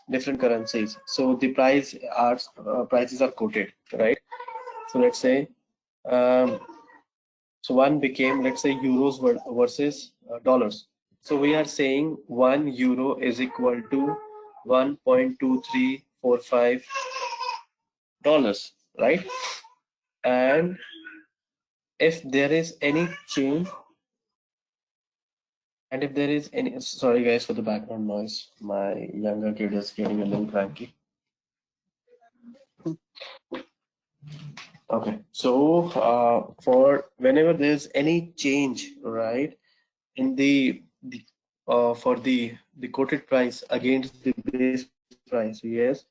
different currencies. So the prices are quoted, right? So let's say um, so one became, let's say, euros versus dollars. So we are saying 1 euro is equal to 1.2345 dollars, right? And if there is any change, and if there is any, sorry guys for the background noise, my younger kid is getting a little cranky. Okay, so for whenever there's any change, right, in the for the quoted price against the base price, yes,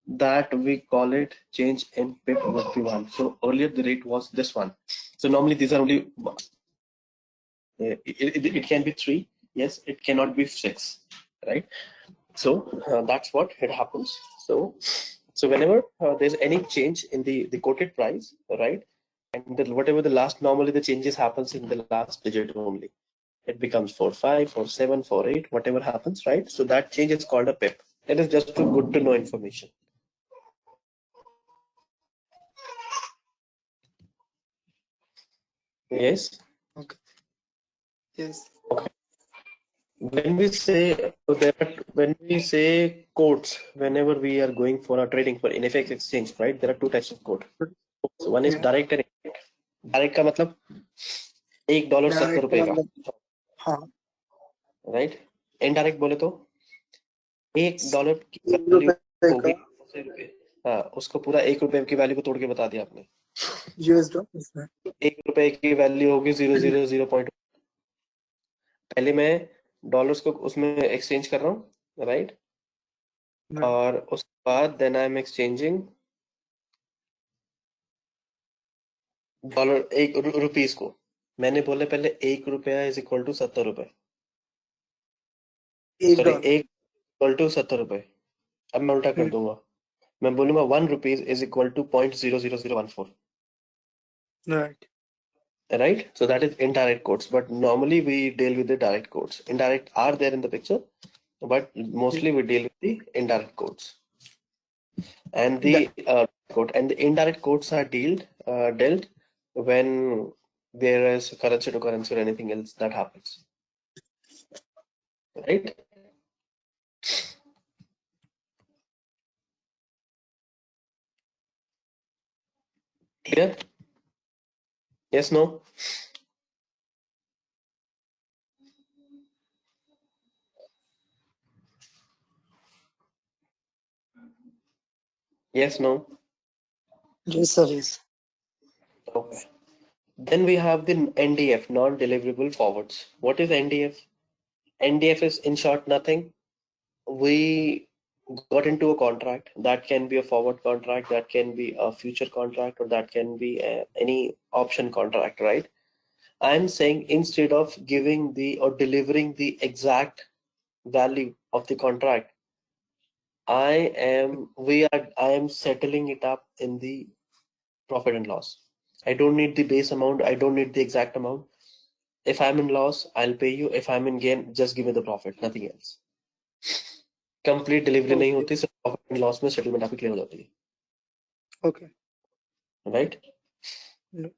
that we call it change in pip would be 1. So earlier the rate was this one. So normally these are only it can be 3, yes, it cannot be 6, right? So that's what it happens. So whenever there's any change in the quoted price, right, and whatever the last, normally the changes happens in the last digit only. It becomes 4.5, 4.7, 4.8, whatever happens, right? So that change is called a pip. It is just too good to know information. Yes. Okay. Yes. Okay. When we say when we say quotes, whenever we are going for a trading for in FX exchange, right? There are two types of quote. So one is Yeah. direct and indirect. Direct का मतलब $1 $70 का, हाँ, right? Indirect बोले तो $1 की ₹1 value का होगी 80 रुपए. हाँ, उसको पूरा ₹1 की वैल्यू को तोड़ के बता दिया आपने. US dollar. ₹1 की वैल्यू होगी 0.000. पहले मैं डॉलर्स को उसमें एक्सचेंज कर रहा हूँ, राइट? और उसके बाद then I am exchanging dollar, rupees को. मैंने बोले पहले ₹1 इज इक्वल टू 70 रुपए. सॉरी, $1. 1 इक्वल टू 70 रुपए. अब मैं उल्टा कर दूंगा, मैं बोलूंगा 1 rupees is equal to 0.00014. Right. Right? So that is indirect quotes, but normally we deal with the direct quotes. Indirect are there in the picture, but mostly we deal with the indirect quotes. And the indirect quotes are dealt when there is currency to currency or anything else that happens. Right? Clear? Yes, no? Yes, no? Yes, sir. Yes. Okay. Then we have the NDF, non-deliverable forwards. What is NDF? NDF is in short nothing. We got into a contract that can be a forward contract, that can be a future contract, or that can be any option contract, right? I'm saying instead of giving the or delivering the exact value of the contract, I am settling it up in the profit and loss. I don't need the base amount, I don't need the exact amount. If I'm in loss, I'll pay you. If I'm in gain, just give me the profit, nothing else. Complete delivery नहीं होती, सिर्फ profit and loss में settlement आपकी clear हो जाती है. Okay. Right? No.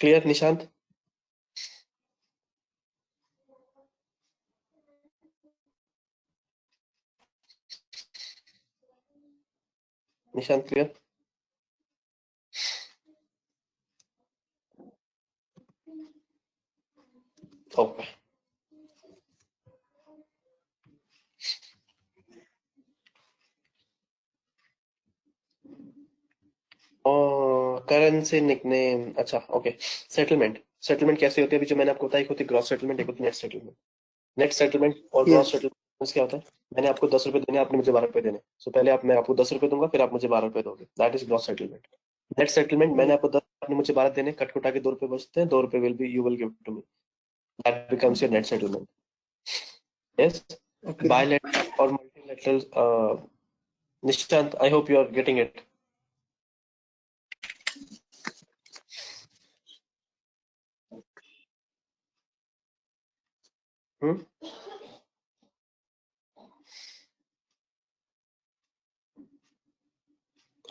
Clear Nishant? Nishant clear? Okay. Currency nickname, अच्छा okay. Settlement कैसे होती है? अभी जो मैंने आपको बताया, एक होती है ग्रॉस सेटलमेंट, एक होती है नेट सेटलमेंट. नेट सेटलमेंट और ग्रॉस Yes. सेटलमेंट क्या होता है? मैंने आपको 10 रुपए देने, आपने मुझे 12 रुपए देने. सो पहले मैं आपको 10 रुपए दूंगा, फिर आप मुझे 12 रुपए दोगे. That is gross settlement. Net settlement, मैंने आपको 10, आपने मुझे 12 देने, कट कुटा के 2 रुपए बचते हैं, 2 रुपए you will give to me. That becomes your net settlement. Yes, Okay. bilateral or multilateral. Nishant, I hope you are getting it. Hmm?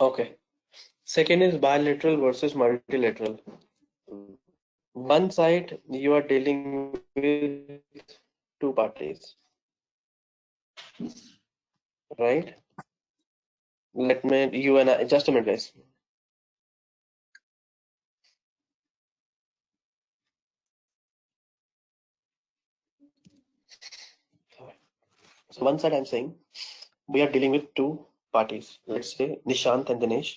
Okay. Second is bilateral versus multilateral. One side you are dealing with two parties, right? Let me, you and I, just a minute, guys. So one side I'm saying we are dealing with two parties. Let's say Nishant and Dinesh.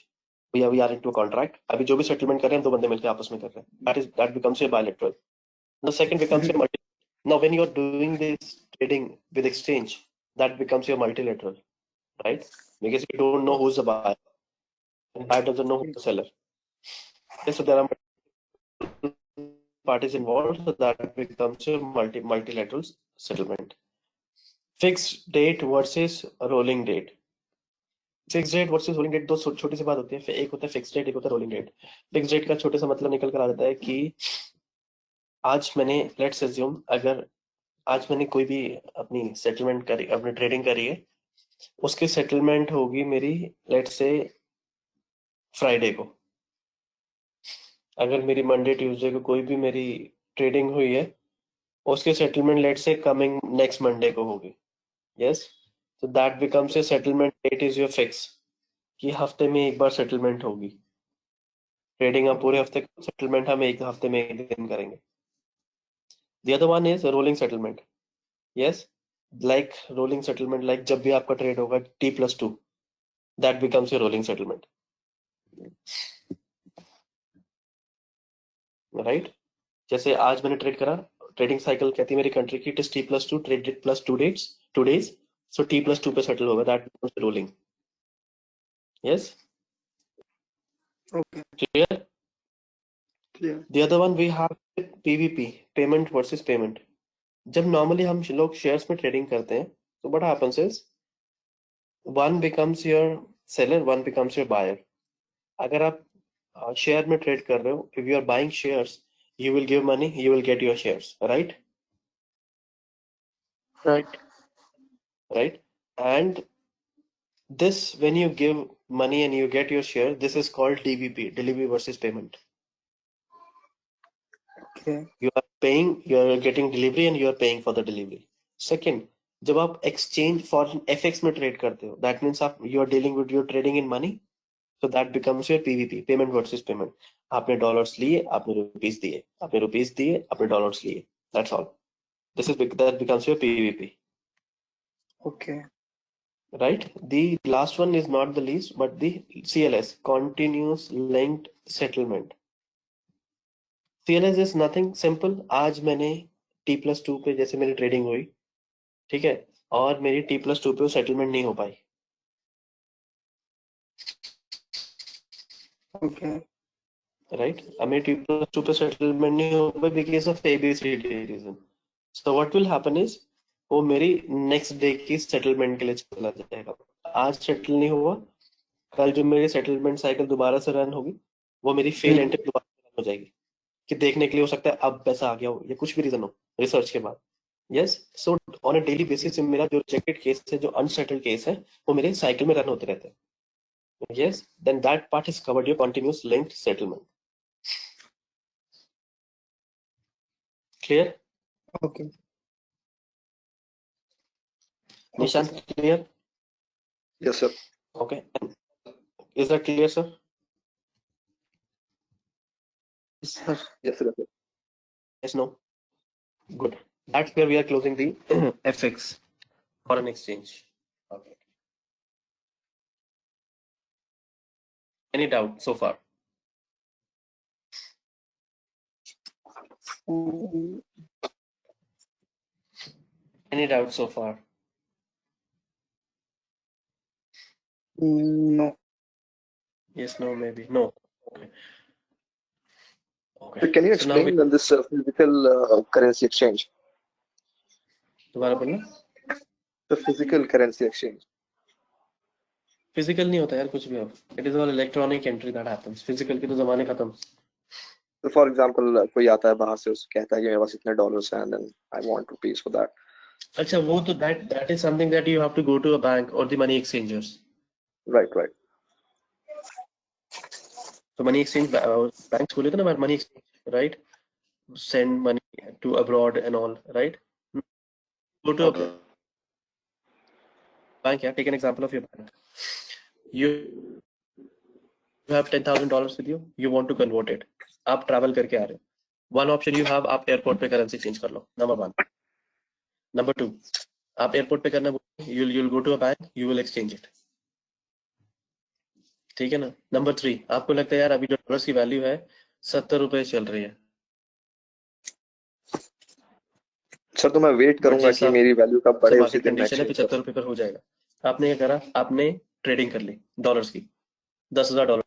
We are into a contract. अभी जो भी settlement कर रहे हैं दो बंदे मिलकर आपस में कर रहे हैं. That becomes a bilateral. The second becomes a multi. Now when you are doing this trading with exchange, that becomes your multilateral, right? Because you don't know who's the buyer and buyer doesn't know who's the seller. Okay, so there are parties involved, so that becomes your multilateral settlement. Fixed date versus rolling date. Fixed date versus rolling date दो छोटी सी बात होती है. एक होता है fix date, एक होता है रोलिंग डेट. फिक्स डेट का छोटे सा मतलब निकल कर आ जाता है कि आज मैंने, लेट्स अज्यूम, अगर आज मैंने कोई भी अपनी सेटलमेंट करी, अपनी ट्रेडिंग करी है, उसकी सेटलमेंट होगी मेरी लेट्स से फ्राइडे को. अगर मेरी मंडे ट्यूसडे को कोई भी मेरी ट्रेडिंग हुई है, उसकी settlement let's say coming next Monday को होगी. Yes, so that becomes a settlement date is your fix कि हफ्ते में एक बार सेटलमेंट होगी. ट्रेडिंग हम पूरे हफ्ते, सेटलमेंट हम एक हफ्ते में एक दिन करेंगे. The other one is rolling settlement. Yes, like rolling settlement, like जब भी आपका ट्रेड होगा T+2, that becomes your rolling settlement, right? जैसे आज मैंने ट्रेड करा, ट्रेडिंग साइकिल कहती है मेरी कंट्री की, it is T+2 traded plus 2 days, so T+2 पे सेटल होगा, that becomes rolling. Yes, Okay. clear? Clear. The other one we have PVP, payment versus payment. जब नॉर्मली हम लोग शेयर्स में ट्रेडिंग करते हैं, तो what happens is one becomes your seller, one becomes your buyer. अगर आप शेयर में ट्रेड कर रहे हो, if you are buying shares, you will give money, you will get your shares, right? Right. Right? And this, when you give money and you get your share, this is called DVP, delivery versus payment. Okay. You are paying, you are getting delivery and you are paying for the delivery. Second, जब आप exchange for FX में trade करते हो, that means आप, you are dealing with, you're trading in money, so that becomes your PVP, payment versus payment. आपने dollars लिए, आपने rupees दिए, आपने रुपीस दिए, आपने डॉलर्स लिए, that's all. This is that becomes your PVP. Okay. Right? The last one is not the least, but the CLS, continuous linked settlement. CLS is nothing simple. आज मैंने T+2 पे जैसे मेरी ट्रेडिंग हुई, ठीक है, और मेरी T+2 पे सेटलमेंट नहीं हो पाई. Okay. राइट, अब मेरी T+2 पे सेटलमेंट नहीं हो पाई because of ABCD reason. So what will happen is, वो मेरी नेक्स्ट डे की सेटलमेंट के लिए चला जाएगा. आज सेटल नहीं हुआ, कल जो मेरी सेटलमेंट साइकिल दोबारा से रन होगी, वो मेरी फेल एंट्री दोबारा से रन हो जाएगी, कि देखने के लिए हो सकता है अब पैसा आ गया हो या कुछ भी रीजन हो रिसर्च के बाद. Yes, so on a daily basis मेरा जो रिजेक्टेड केस है, जो अनसेटल्ड केस है, वो मेरे साइकिल में रन होते रहते हैं. Yes, then that part is covered your continuous linked settlement. Clear? Okay. Okay, Nishant, sir. Clear? Yes, sir. Okay, is that clear, sir? Yes, sir. Yes, sir. Yes, no? Good. That's where we are closing the FX, foreign exchange. Okay. Any doubt so far? Mm, Any doubt so far? No. Yes, no, maybe. No. Okay. So Okay. can you So now we, explain this physical currency exchange? दोबारा बोलना. The physical currency exchange. Physical नहीं होता यार कुछ भी अब. It is all electronic entry that happens. Physical की तो जमाने खत्म. So for example, कोई आता है बाहर से, उसको कहता है कि मेरे पास इतने डॉलर्स हैं, and then I want rupees for that. अच्छा, वो तो that is something that you have to go to a bank or the money exchangers. Right, right. तो मनी एक्सचेंज बैंक्स बोले थे ना, money exchange, right? Send money to abroad and all, right? Go to a Okay. bank. Yeah, take an example of your bank. You have $10,000 with you. You want to convert it. आप travel करके आ रहे हो. One option you have, आप airport पे currency change कर लो. Number one. Number two, आप airport पे करना you'll go to a bank. You will exchange it. ठीक है ना? Number three, आपको लगता है यार अभी जो डॉलर्स की वैल्यू है 70 रुपए चल रही है. सर तो मैं वेट बट करूंगा कि जैसा मेरी वैल्यू कब बढ़े, उसी मार्केट दिन मैं कंडीशन है एक्सचेंज 75 करूँ। रुपए पर हो जाएगा. आपने क्या करा? आपने ट्रेडिंग कर ली डॉलर्स की, $10,000,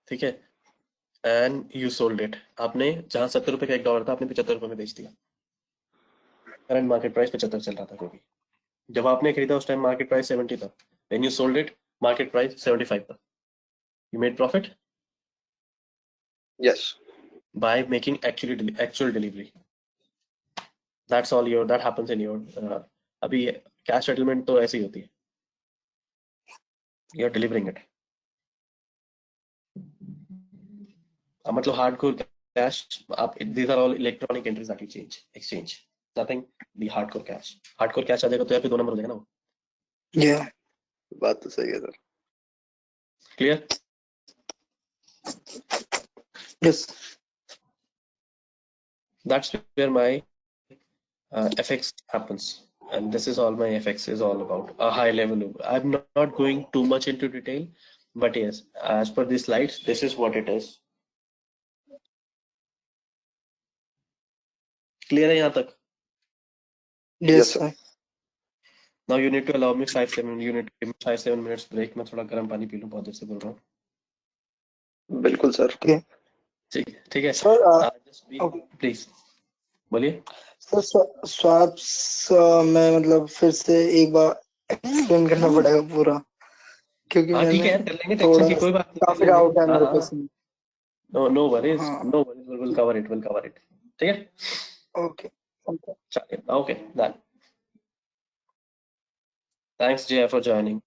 ठीक है, एंड यू सोल्ड इट. आपने जहां 70 रुपए का $1 था, आपने 75 रुपए में बेच दिया. करंट मार्केट प्राइस 75 चल रहा था क्योंकि जब आपने खरीदा उस टाइम मार्केट प्राइस 70 था. When you sold it, market price 75 था. You made profit yes. By making actual delivery. That happens in your. अभी कैश सेटलमेंट तो ऐसी होती है, यू आर डिलीवरिंग इट. मतलब हार्डकोर कैश, आप these are all electronic entries that you exchange, nothing the hardcore cash. Hardcore cash आ जाएगा तो यार फिर 2 नंबर हो जाएगा ना वो. Yeah. बात तो सही है sir. Clear? Yes. That's where my FX happens, and this is all my FX is all about, a high level. I'm not going too much into detail, but yes, as per the slides, this is what it is. Clear है यहाँ तक? Yes, yes sir. sir. Now you need to allow me 5-7. You need to give me 5-7 minutes break. मैं थोड़ा गर्म पानी P लूँ, बहुत देर से बोल रहा हूँ. बिल्कुल सर। Okay. ठीक है. Sir, Just be okay. please. बोलिए. सर स्वाप्स में मतलब फिर से एक बार एक्सप्लेन करना पड़ेगा पूरा, क्योंकि हाँ ठीक है मैंने यार, कर लेंगे, टेंशन थोड़ा की कोई बात नहीं, कर काफी लेंगे. डाउट है हाँ मेरे को हाँ. इसमें. No worries, हाँ. no worries. We'll cover it. We'll cover it. ठीक है. ओके. चलिए. Okay, done. Thanks Jay for joining.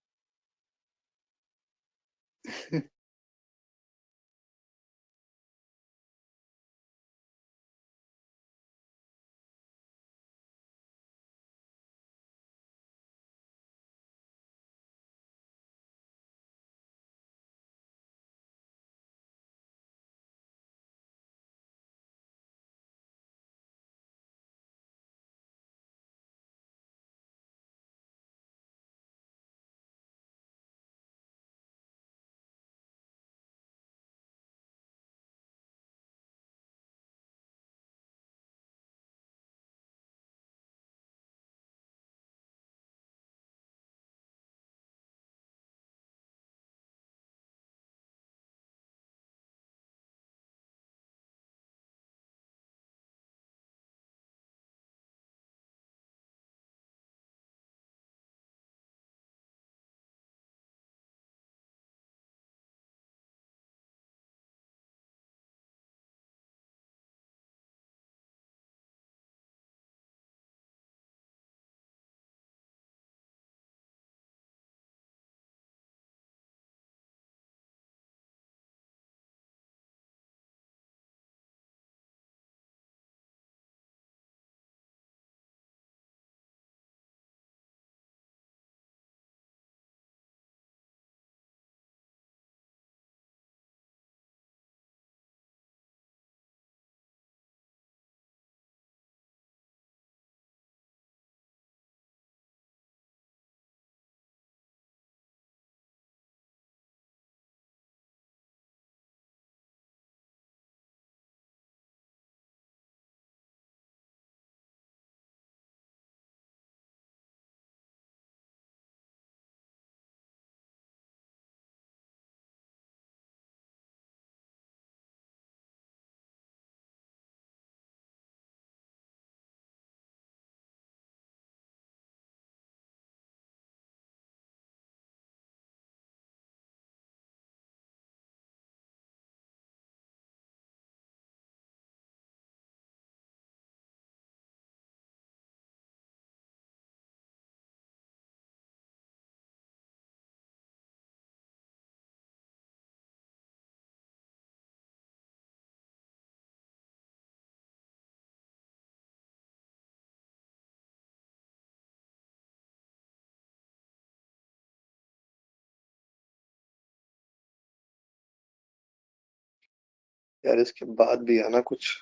यार इसके बाद भी है ना कुछ।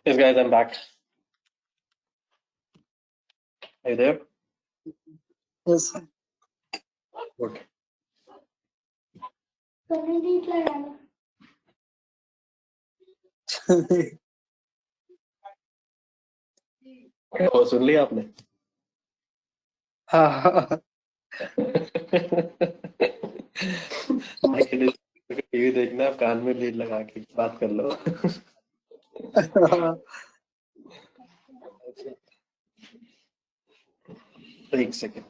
Yes, guys, I'm back. Are you there? Yes, sir. Good. वो सुन लिया आपने? हाँ टीवी देखना, आप कान में लीड लगा के बात कर लो. एक second.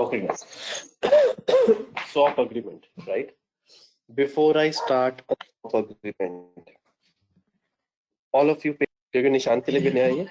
Okay, guys. Swap agreement, right? Before I start a swap agreement, all of you pay, क्योंकि निशान के लिए भी नया है ये.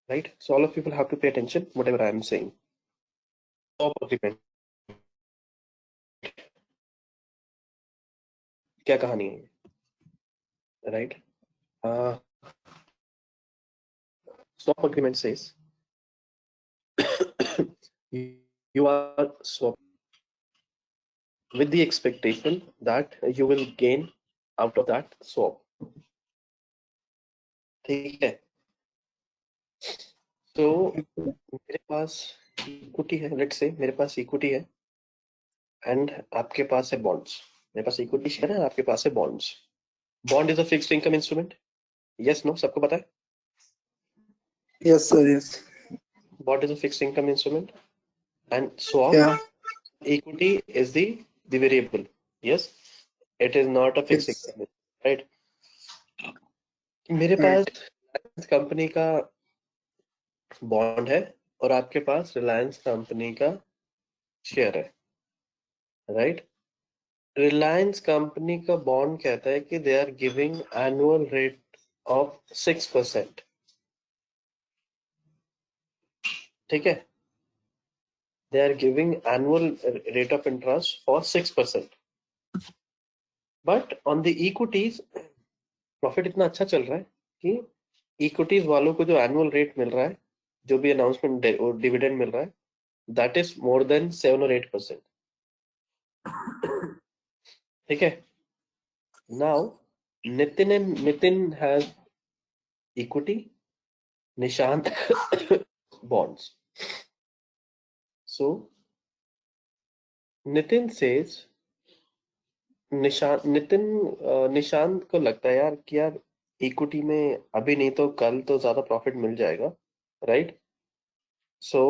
Right? So all of you will have to pay attention whatever I am saying. Swap agreement. क्या कहानी है? Right? Swap agreement says you are swapping with the expectation that you will gain out of that swap. ठीक है? So मेरे पास equity है, let's say मेरे पास equity है and आपके पास है बॉन्ड्स. मेरे पास इक्विटी शेयर है, आपके पास है bonds. Bond is a fixed income instrument. Yes, no, सबको पता है? yes, sir. Yes. Bond is a fixed income instrument and swap Yeah. equity is the variable. Yes, it is not a fixed Yes. income, right? मेरे Right. पास company का bond है और आपके पास रिलायंस कंपनी का शेयर है, राइट? रिलायंस कंपनी का बॉन्ड कहता है कि they are giving annual rate of 6%. ठीक है? They are giving annual rate of interest for 6%. But on the equities profit इतना अच्छा चल रहा है कि इक्विटीज वालों को जो एनुअल रेट मिल रहा है, जो भी अनाउंसमेंट डिविडेंड मिल रहा है, that is more than 7 or 8%. ठीक है? Now Nitin has equity, Nishant bonds. So Nitin says Nishant को लगता है यार कि यार इक्विटी में अभी नहीं तो कल तो ज्यादा प्रॉफिट मिल जाएगा, right? So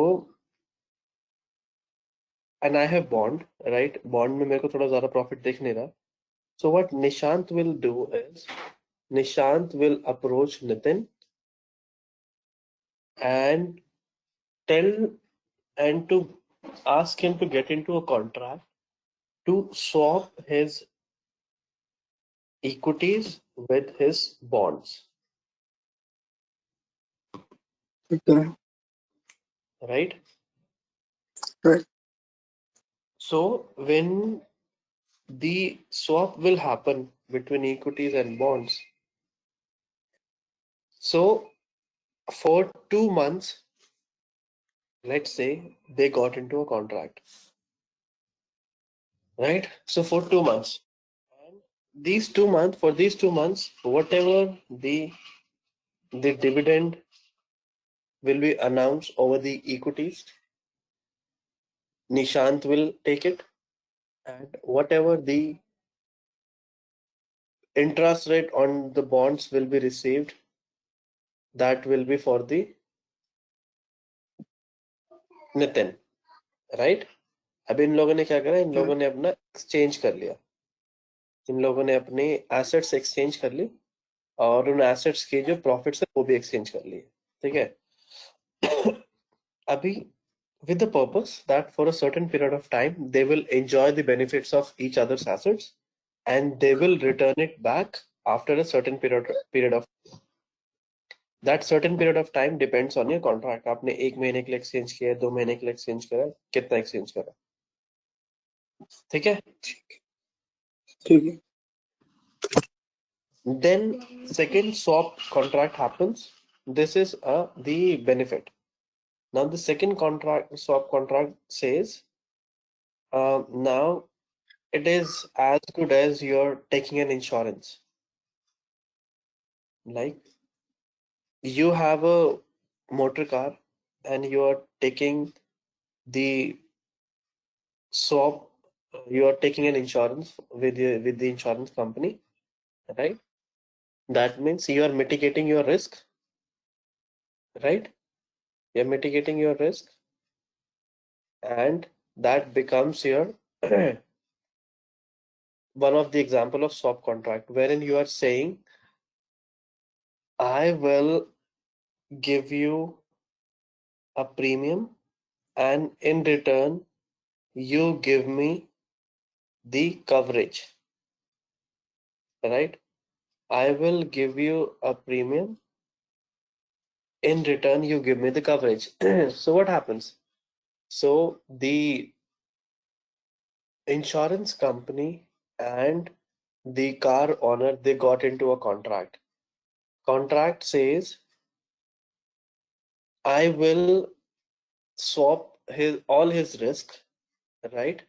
and I have bond, right? Bond में मेरे को थोड़ा ज्यादा प्रॉफिट दिख नहीं रहा. So what Nishant will do is Nishant will approach Nitin and tell and to ask him to get into a contract to swap his equities with his bonds, Okay. right? Right. So when the swap will happen between equities and bonds, so for 2 months, let's say they got into a contract, right? So for 2 months, and for these 2 months, whatever the dividend will be announced over the equities, Nishant will take it, and whatever the interest rate on the bonds will be received, that will be for the Nitin, right? अब इन लोगों ने क्या करा, इन लोगों ने अपना exchange कर लिया. इन लोगों ने अपने एसेट्स एक्सचेंज कर ली और उन एसेट्स के जो प्रॉफिट्स है वो भी एक्सचेंज कर लिए, ठीक है। अभी with the purpose that for a certain period of time they will enjoy the benefits of each other's assets and they will return it back after a certain period of that certain period of time depends on your contract. आपने 1 महीने के लिए exchange किया है, 2 महीने के लिए exchange करा, कितना एक्सचेंज करा, ठीक है। ठीक है। Then second swap contract happens. This is the benefit. Now the second contract, swap contract says, now it is as good as you're taking an insurance. Like you have a motor car and you are taking the swap, you are taking an insurance with the insurance company, right? That means you are mitigating your risk, right? You're mitigating your risk, and that becomes your one of the example of swap contract, wherein you are saying, I will give you a premium, and in return, you give me the coverage, right? I will give you a premium, in return, you give me the coverage. So what happens? So the insurance company and the car owner, they got into a contract. Contract says, I will swap all his risk, right?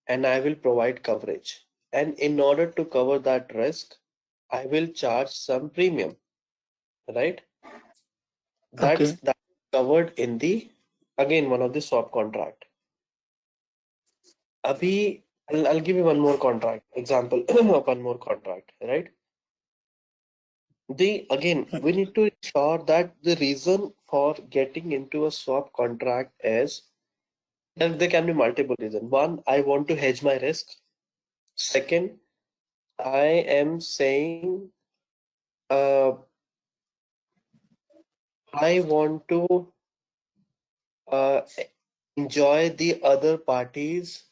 And I will provide coverage. And in order to cover that risk, I will charge some premium, right? Okay. That's covered in the, again, one of the swap contract. Abhi, I'll give you one more contract example of one more contract, right? Again, we need to ensure that the reason for getting into a swap contract is that there can be multiple reasons. One, I want to hedge my risk. Second, I am saying, uh, I want to uh, enjoy the other parties.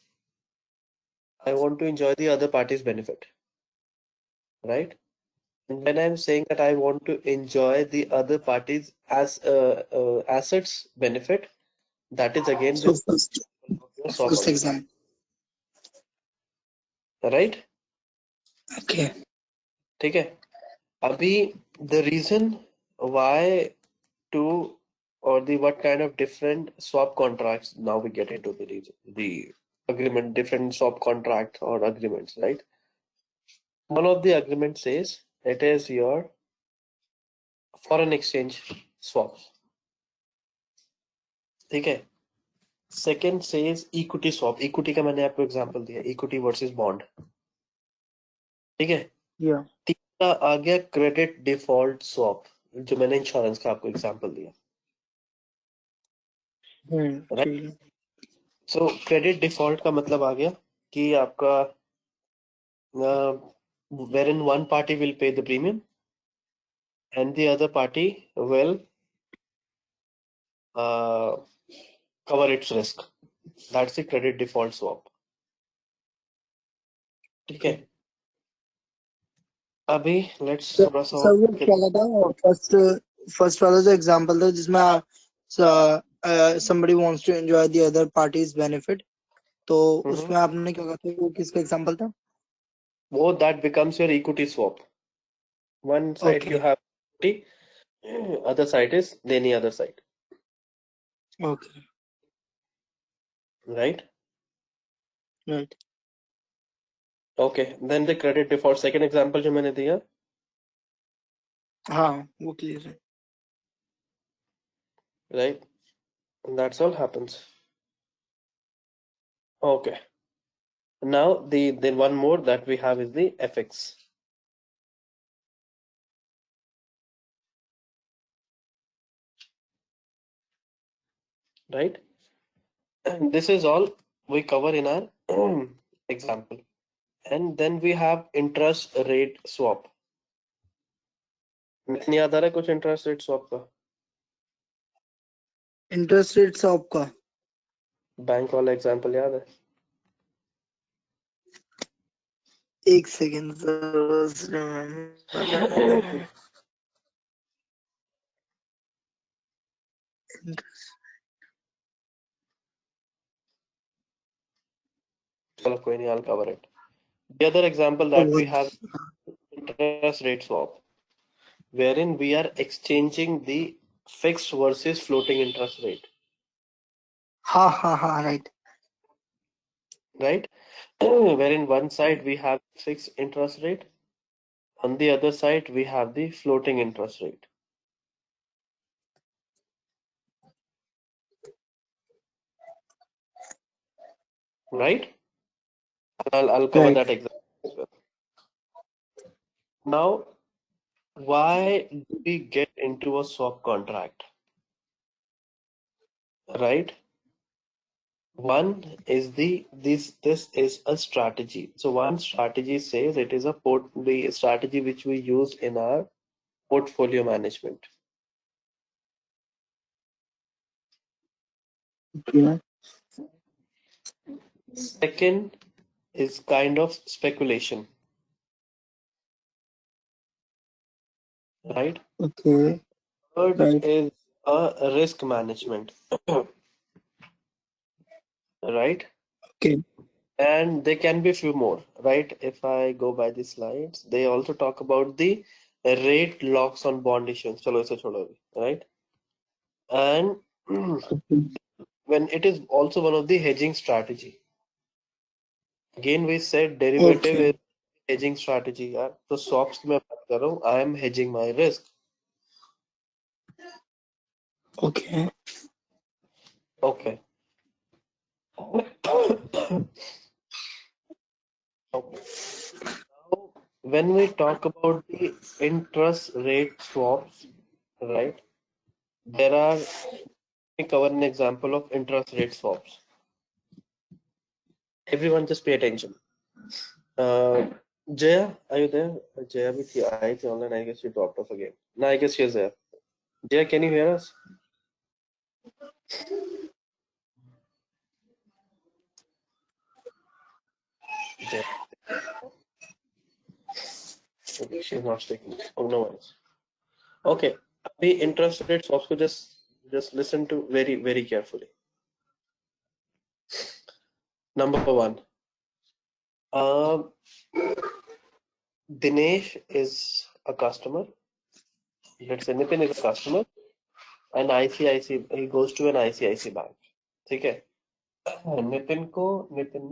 I want to enjoy the other party's benefit, right? And when I'm saying that I want to enjoy the other parties as assets benefit, that is again So the swap first agreement, example. right? Okay. ठीक है। अभी the reason why to, or the what kind of different swap contracts, now we get into the agreement, different swap contracts or agreements, right? One of the agreement says it is your foreign exchange swaps, ठीक है। Second says equity swap, equity का मैंने आपको example दिया, equity versus bond, ठीक है। Yeah. तीसरा आ गया क्रेडिट डिफॉल्ट स्वैप, जो मैंने इंश्योरेंस का आपको एग्जांपल दिया, राइट। ठीक है। सो क्रेडिट डिफॉल्ट का मतलब आ गया कि आपका wherein one party will pay the premium and the other party will uh, cover its risk. That's the credit default swap, ठीक है। Okay. अभी लेट्स सर थोड़ा सा सर वो क्या कहता है फर्स्ट फर्स्ट वाला जो एग्जांपल था जिसमें somebody wants to enjoy the other party's benefit, तो उसमें आपने क्या कहा था वो किसका एग्जांपल था? वो that becomes your equity swap. One side you Okay. have equity, other side is the any other side, Okay. right? Right. Okay, then the credit default, second example जो मैंने दिया, हाँ वो क्लियर है। right? And that's all happens. Okay, now the one more that we have is the FX, right? And this is all we cover in our example. And then we have interest rate swap. नहीं याद आ रहा है कुछ interest rate swap का? Interest rate swap का bank वाला example याद है? एक सेकंड चलो कोई नहीं, I'll cover it. The other example that we have interest rate swap, wherein we are exchanging the fixed versus floating interest rate, हाँ right right? Wherein one side we have fixed interest rate, on the other side we have the floating interest rate, right? I'll cover right that example as well. Now, why do we get into a swap contract, right? One is this is a strategy. So one strategy says it is the strategy which we use in our portfolio management. Second is kind of speculation, right? Okay Third right is a risk management, right? Okay And there can be few more, right? If I go by the slides, they also talk about the rate locks on bond issuance. Chalo ise chodo abhi, right? And when it is also one of the hedging strategy. Again, we said derivative okay is hedging strategy. यार तो swaps की मैं बात कर रहा हूँ. I am hedging my risk. Okay Okay. Okay. Now, when we talk about the interest rate swaps, right? There are, let me cover an example of interest rate swaps. Everyone just pay attention. Jaya, are you there? Jaya bhi thi, आई थी online. I guess she dropped off again. No, I guess she is there. Jaya, can you hear us? Jaya. Okay, she's not speaking. Oh, no worries. Okay. अभी interest rate swaps को just listen to very carefully. Number one. Dinesh is a customer. Let's say Nitin is a customer, and ICICI, he goes to an ICICI bank. ठीक है? नितिन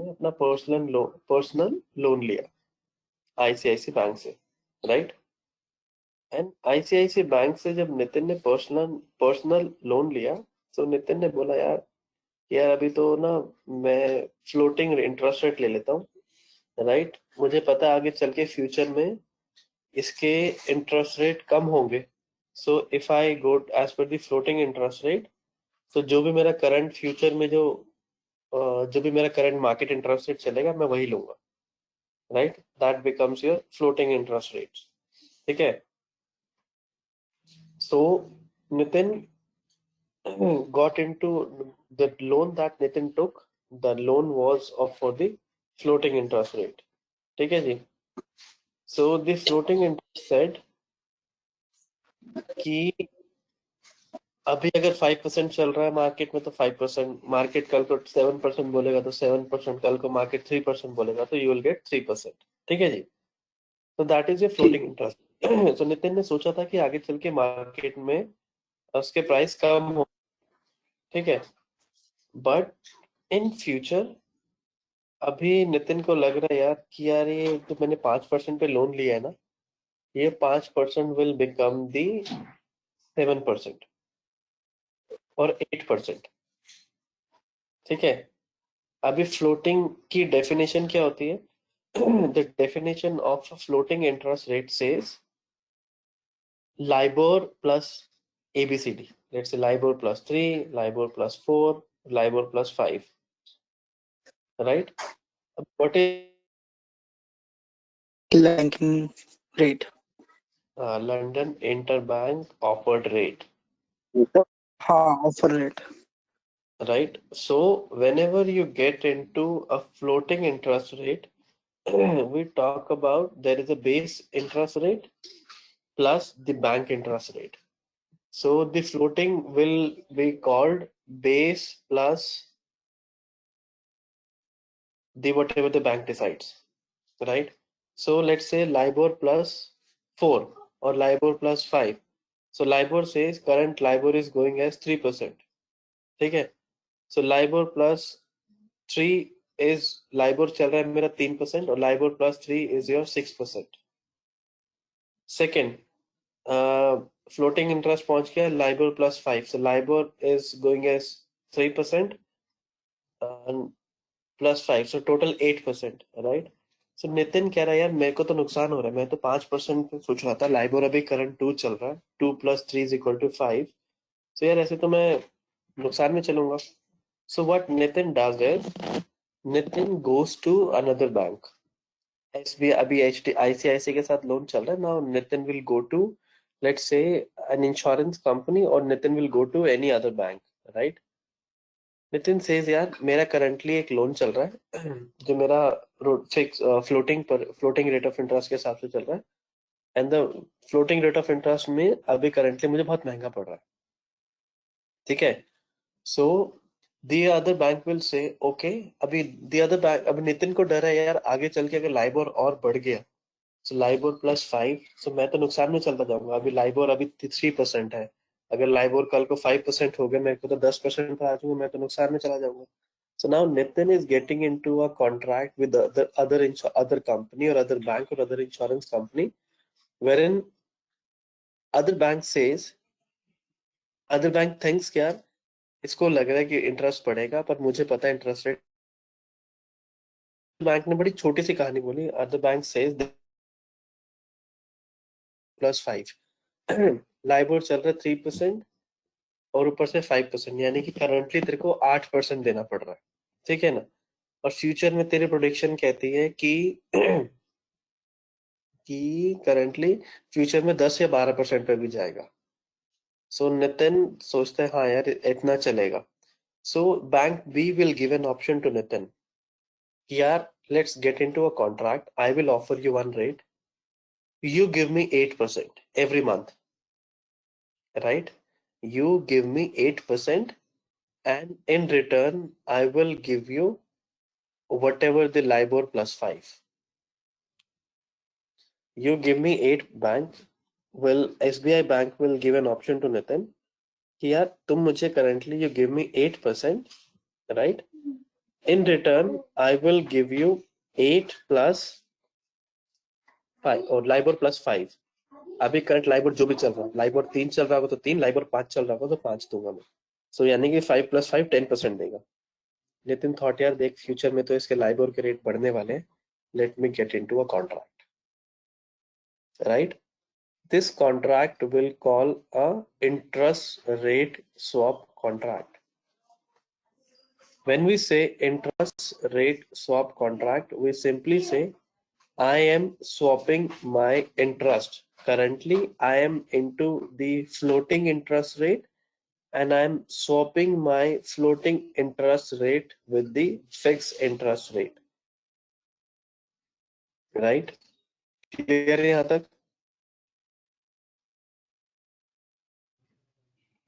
ने अपना personal loan लिया ICICI bank से, right? And ICICI bank से जब नितिन ने personal loan लिया, तो नितिन ने बोला यार अभी तो ना मैं फ्लोटिंग इंटरेस्ट रेट ले लेता हूँ, राइट? मुझे पता है आगे चल के फ्यूचर में इसके इंटरेस्ट रेट कम होंगे. So if I go as per the floating interest rate, तो जो भी मेरा करंट फ्यूचर में जो भी मेरा करंट मार्केट इंटरेस्ट रेट चलेगा मैं वही लूंगा, right? That becomes your floating interest rate. ठीक है? सो Nitin got into the loan that Nitin took. The loan was of for the floating interest rate. ठीक है जी? So the floating interest said कि अभी अगर 5% चल रहा है मार्केट में तो 5%, मार्केट कल को 7% बोलेगा तो 7%, कल को मार्केट 3% बोलेगा तो यू विल गेट 3%. ठीक है जी? तो दैट इज ए ठीक फ्लोटिंग इंटरेस्ट. तो नितिन ने सोचा था कि आगे चल के मार्केट में उसके प्राइस कम हो. ठीक है? बट इन फ्यूचर अभी नितिन को लग रहा है यार ये तो मैंने 5% पे लोन लिया है ना, ये 5% विल बिकम दी 7% और 8%. ठीक है? अभी फ्लोटिंग की डेफिनेशन क्या होती है? The definition of floating interest rate says LIBOR plus ABCD. Let's say LIBOR plus 3, LIBOR plus 4, LIBOR plus 5. Right? What is Banking rate. London interbank offered rate, हाँ, offer rate. right? So whenever you get into a floating interest rate, we talk about there is a base interest rate plus the bank interest rate. So the floating will be called base plus the whatever the bank decides, right? So let's say LIBOR plus 4 or LIBOR plus 5. So LIBOR says current LIBOR is going as 3%. ठीक है? So LIBOR plus 3 is LIBOR चल रहा है मेरा 3% और LIBOR plus 3 is your 6%. Second, floating interest पहुंच गया LIBOR plus 5. So LIBOR is going as 3% and plus 5. So total 8%, right? So Nitin कह रहा है यार मेरे को तो नुकसान हो रहा है, मैं तो 5% पे सोच रहा था, LIBOR अभी करंट 2 चल रहा है, 2 plus 3 is equal to 5. So यार ऐसे तो मैं नुकसान में चलूंगा. So what Nitin does is Nitin goes to another bank. SBI अभी ICICI के साथ लोन चल रहा है. Now Nitin will go to, let's say, an insurance company, or Nitin will go to any other bank, right? Nitin says यार मेरा currently एक loan चल रहा है जो मेरा fix floating rate of interest के हिसाब से चल रहा है, and the floating rate of interest में अभी currently मुझे बहुत महंगा पड़ रहा है. ठीक है? So the other bank will say okay. अभी the other bank, अभी नितिन को डर है यार आगे चल के अगर लाइबोर और बढ़ गया, so लाइबोर प्लस 5, so मैं तो नुकसान में चलता जाऊंगा. अभी लाइबोर अभी 3% है, अगर लाइबोर कल को 5% हो गया, मेरे को तो 10% पर आ जाऊंगा, मैं तो नुकसान में चला जाऊंगा. So now Nitin is getting into a contract with the other company or other bank or other insurance company, wherein other bank says, other bank thinks कि यार इसको लग रहा है कि इंटरेस्ट बढ़ेगा, पर मुझे पता है इंटरेस्ट रेट. बैंक ने बड़ी छोटी सी कहानी बोली. Other bank says plus 5. LIBOR चल रहा है 3% और ऊपर से 5%, यानी कि करंटली तेरे को 8% देना पड़ रहा है. ठीक है ना? और फ्यूचर में तेरी प्रोडिक्शन कहती है कि कि करंटली फ्यूचर में 10 या 12% पे भी जाएगा. सो नितिन सोचते हैं हाँ यार इतना चलेगा. So bank B will give an option to Nitin कि यार let's get into a contract, I will offer you one rate, you give me 8% every month, right? You give me 8%, and in return I will give you whatever the LIBOR plus 5. You give me 8. Bank will, SBI bank will give an option to Nitin कि यार तुम मुझे currently you give me 8%, right? In return I will give you 8 plus 5 और LIBOR plus 5. अभी current LIBOR जो भी चल रहा है, लाइबोर 3 चल रहा होगा तो 3, लाइबोर 5 चल रहा होगा तो 5 दूंगा मैं. सो यानी कि 5 plus 5 10% देगा. नितिन थॉट यार देख फ्यूचर में तो इसके लाइबोर के रेट बढ़ने वाले हैं, let me gate into a contract, right? This contract will call a interest rate swap contract. When we say interest rate swap contract, we simply say I am swapping my interest. Currently I am into the floating interest rate, and I'm swapping my floating interest rate with the fixed interest rate, right? Clear है यहाँ तक?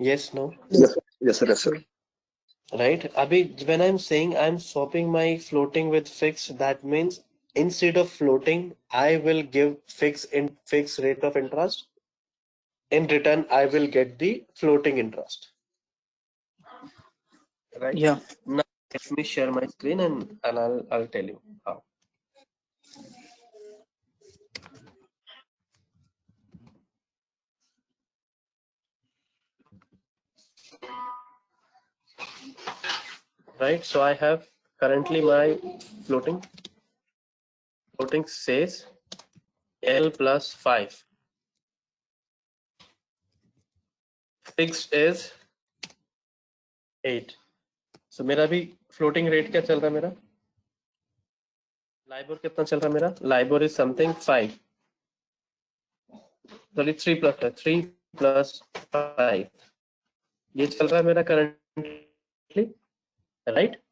Yes, no? Yes, sir. Yes, sir. Yes, sir. Right? अभी when I'm saying I'm swapping my floating with fixed, that means instead of floating I will give fixed rate of interest. In return I will get the floating interest, right? Yeah. Now let me share my screen and I'll tell you how. Right, so I have currently my floating says L plus 5, fixed is 8. So मेरा भी floating rate क्या चल रहा है मेरा? LIBOR कितना चल रहा है मेरा? LIBOR is something 5, sorry 3 plus है, 3 प्लस 5, ये चल रहा है मेरा currently, right?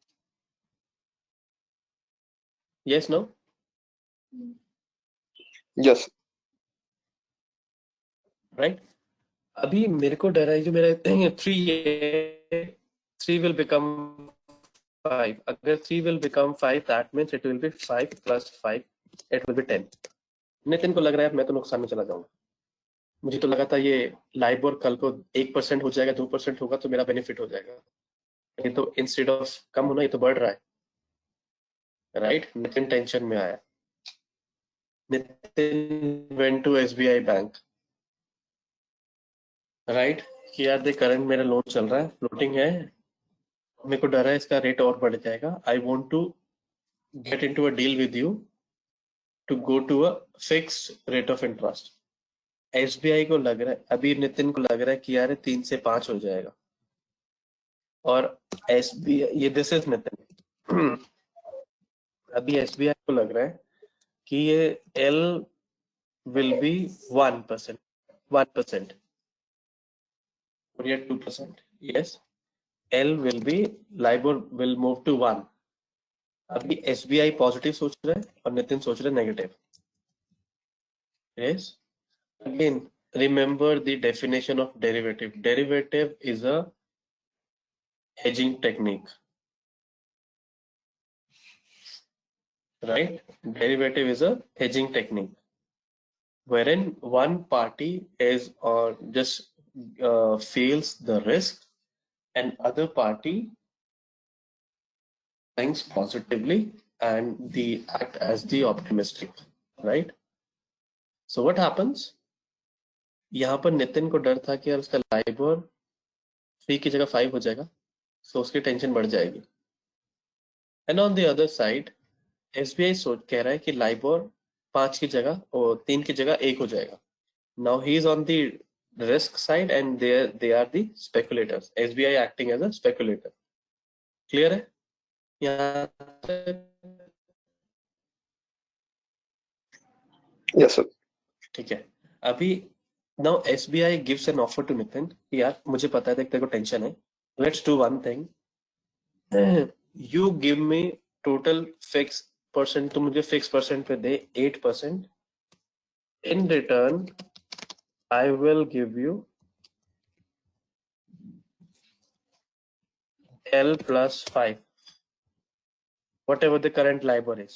Yes no? Yes. Right? अभी मेरे को डर है जो मेरा 3 will become 5. अगर 3 will become 5, that means it will be 5 plus 5, it will be 10. Nitin को लग रहा है मैं तो नुकसान में चला जाऊंगा। मुझे तो लगा था ये लाइबोर कल को 1% हो जाएगा, 2% होगा तो मेरा बेनिफिट हो जाएगा। ये तो इंस्टेड ऑफ कम होना, ये तो बढ़ रहा है, राइट? नितिन टेंशन में आया। Nitin went to SBI bank, right? कि यार देख करंट मेरा लोन चल रहा है, फ्लोटिंग है, मेरे को डर है इसका रेट और बढ़ जाएगा। I want to get in to a deal with you to go to a fixed rate of interest. SBI को लग रहा है, अभी नितिन को लग रहा है कि यार 3 से 5 हो जाएगा, और एसबीआई, ये दिस इज नितिन, अभी एसबीआई को लग रहा है कि ये एल विल बी 1%, 1% और ये 2%। Yes, L will be, LIBOR will move to 1। अभी एसबीआई पॉजिटिव सोच रहा है और नितिन सोच रहा है negative. Yes, again remember the definition of derivative. Derivative is a hedging technique, right? Derivative is a hedging technique wherein one party is or just feels the risk and other party thinks positively and the act as the optimistic, right? So what happens, यहाँ पर नितिन को डर था कि यार उसका LIBOR 3 की जगह 5 हो जाएगा, so उसकी टेंशन बढ़ जाएगी। And on the other side SBI सोच कह रहा है कि लाइबोर 5 की जगह और 3 की जगह 1 हो जाएगा। Now he is on the risk side and they are the speculators, SBI acting as a speculator. Clear है यहाँ तक? Yes, sir. ठीक है। अभी now SBI gives an offer to Nitin कि यार मुझे पता है देख तेरे को टेंशन है, let's do one thing, you give me total fix percent, तो मुझे फिक्स परसेंट पे दे 8%, in return I will give you L plus 5, whatever the current LIBOR is.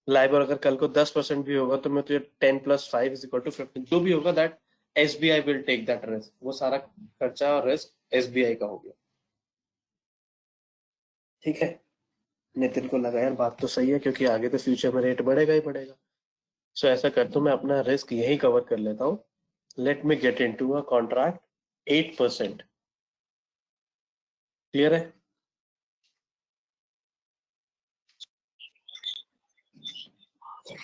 LIBOR अगर कल को 10% भी होगा तो मैं तुझे 10 plus 5 is equal to 15, जो भी होगा that SBI will take that risk, वो सारा खर्चा और रिस्क SBI का हो गया। ठीक है, नितिन को लगा यार बात तो सही है क्योंकि आगे तो फ्यूचर में रेट बढ़ेगा ही बढ़ेगा। सो ऐसा कर तो मैं अपना रिस्क यही कवर कर लेता हूँ, let me gate into a contract 8%। Clear है?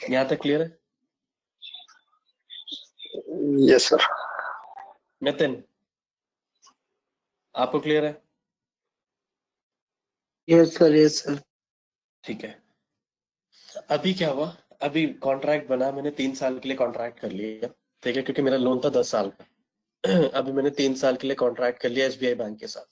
यहाँ तक क्लियर है Yes, sir. नितिन? आपको क्लियर है? Yes sir, yes sir. ठीक है। अभी क्या हुआ, अभी कॉन्ट्रैक्ट बना, मैंने 3 साल के लिए कॉन्ट्रैक्ट कर लिया, ठीक है, क्योंकि मेरा लोन था 10 साल का। अभी मैंने 3 साल के लिए कॉन्ट्रैक्ट कर लिया एसबीआई बैंक के साथ।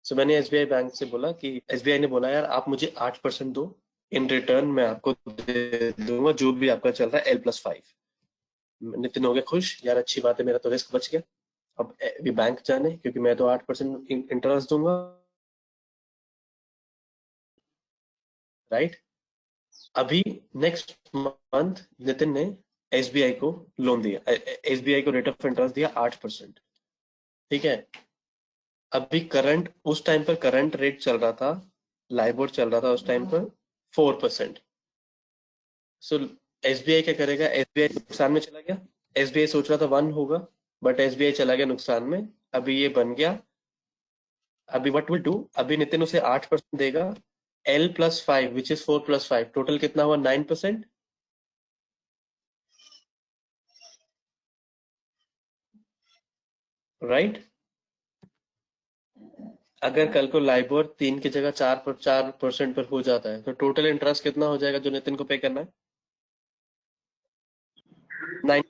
सो मैंने एसबीआई बैंक से बोला कि एसबीआई ने बोला यार आप मुझे 8% दो, इन रिटर्न मैं आपको दे दूंगा जो भी आपका चल रहा है L+5। नितिन हो गया खुश, यार अच्छी बात है, मेरा तो रिस्क बच गया। अब भी बैंक जाने, क्योंकि मैं तो 8% इंटरेस्ट दूंगा, राइट? अभी नेक्स्ट मंथ नितिन ने एसबीआई को लोन दिया, एसबीआई को रेट ऑफ इंटरेस्ट दिया 8%। ठीक है, अभी करंट, उस टाइम पर करंट रेट चल रहा था, लाइबोर चल रहा था उस टाइम पर 4%। सो एसबीआई क्या करेगा, एसबीआई नुकसान में चला गया। एसबीआई सोच रहा था 1 होगा, बट एसबीआई चला गया नुकसान में, अभी ये बन गया। अभी व्हाट विल डू, अभी नितिन उसे 8% देगा, L+5 विच इज 4+5, टोटल कितना हुआ 9%, राइट? अगर कल को लाइबोर 3 की जगह 4% पर हो जाता है तो टोटल इंटरेस्ट कितना हो जाएगा जो नितिन को पे करना है? 9।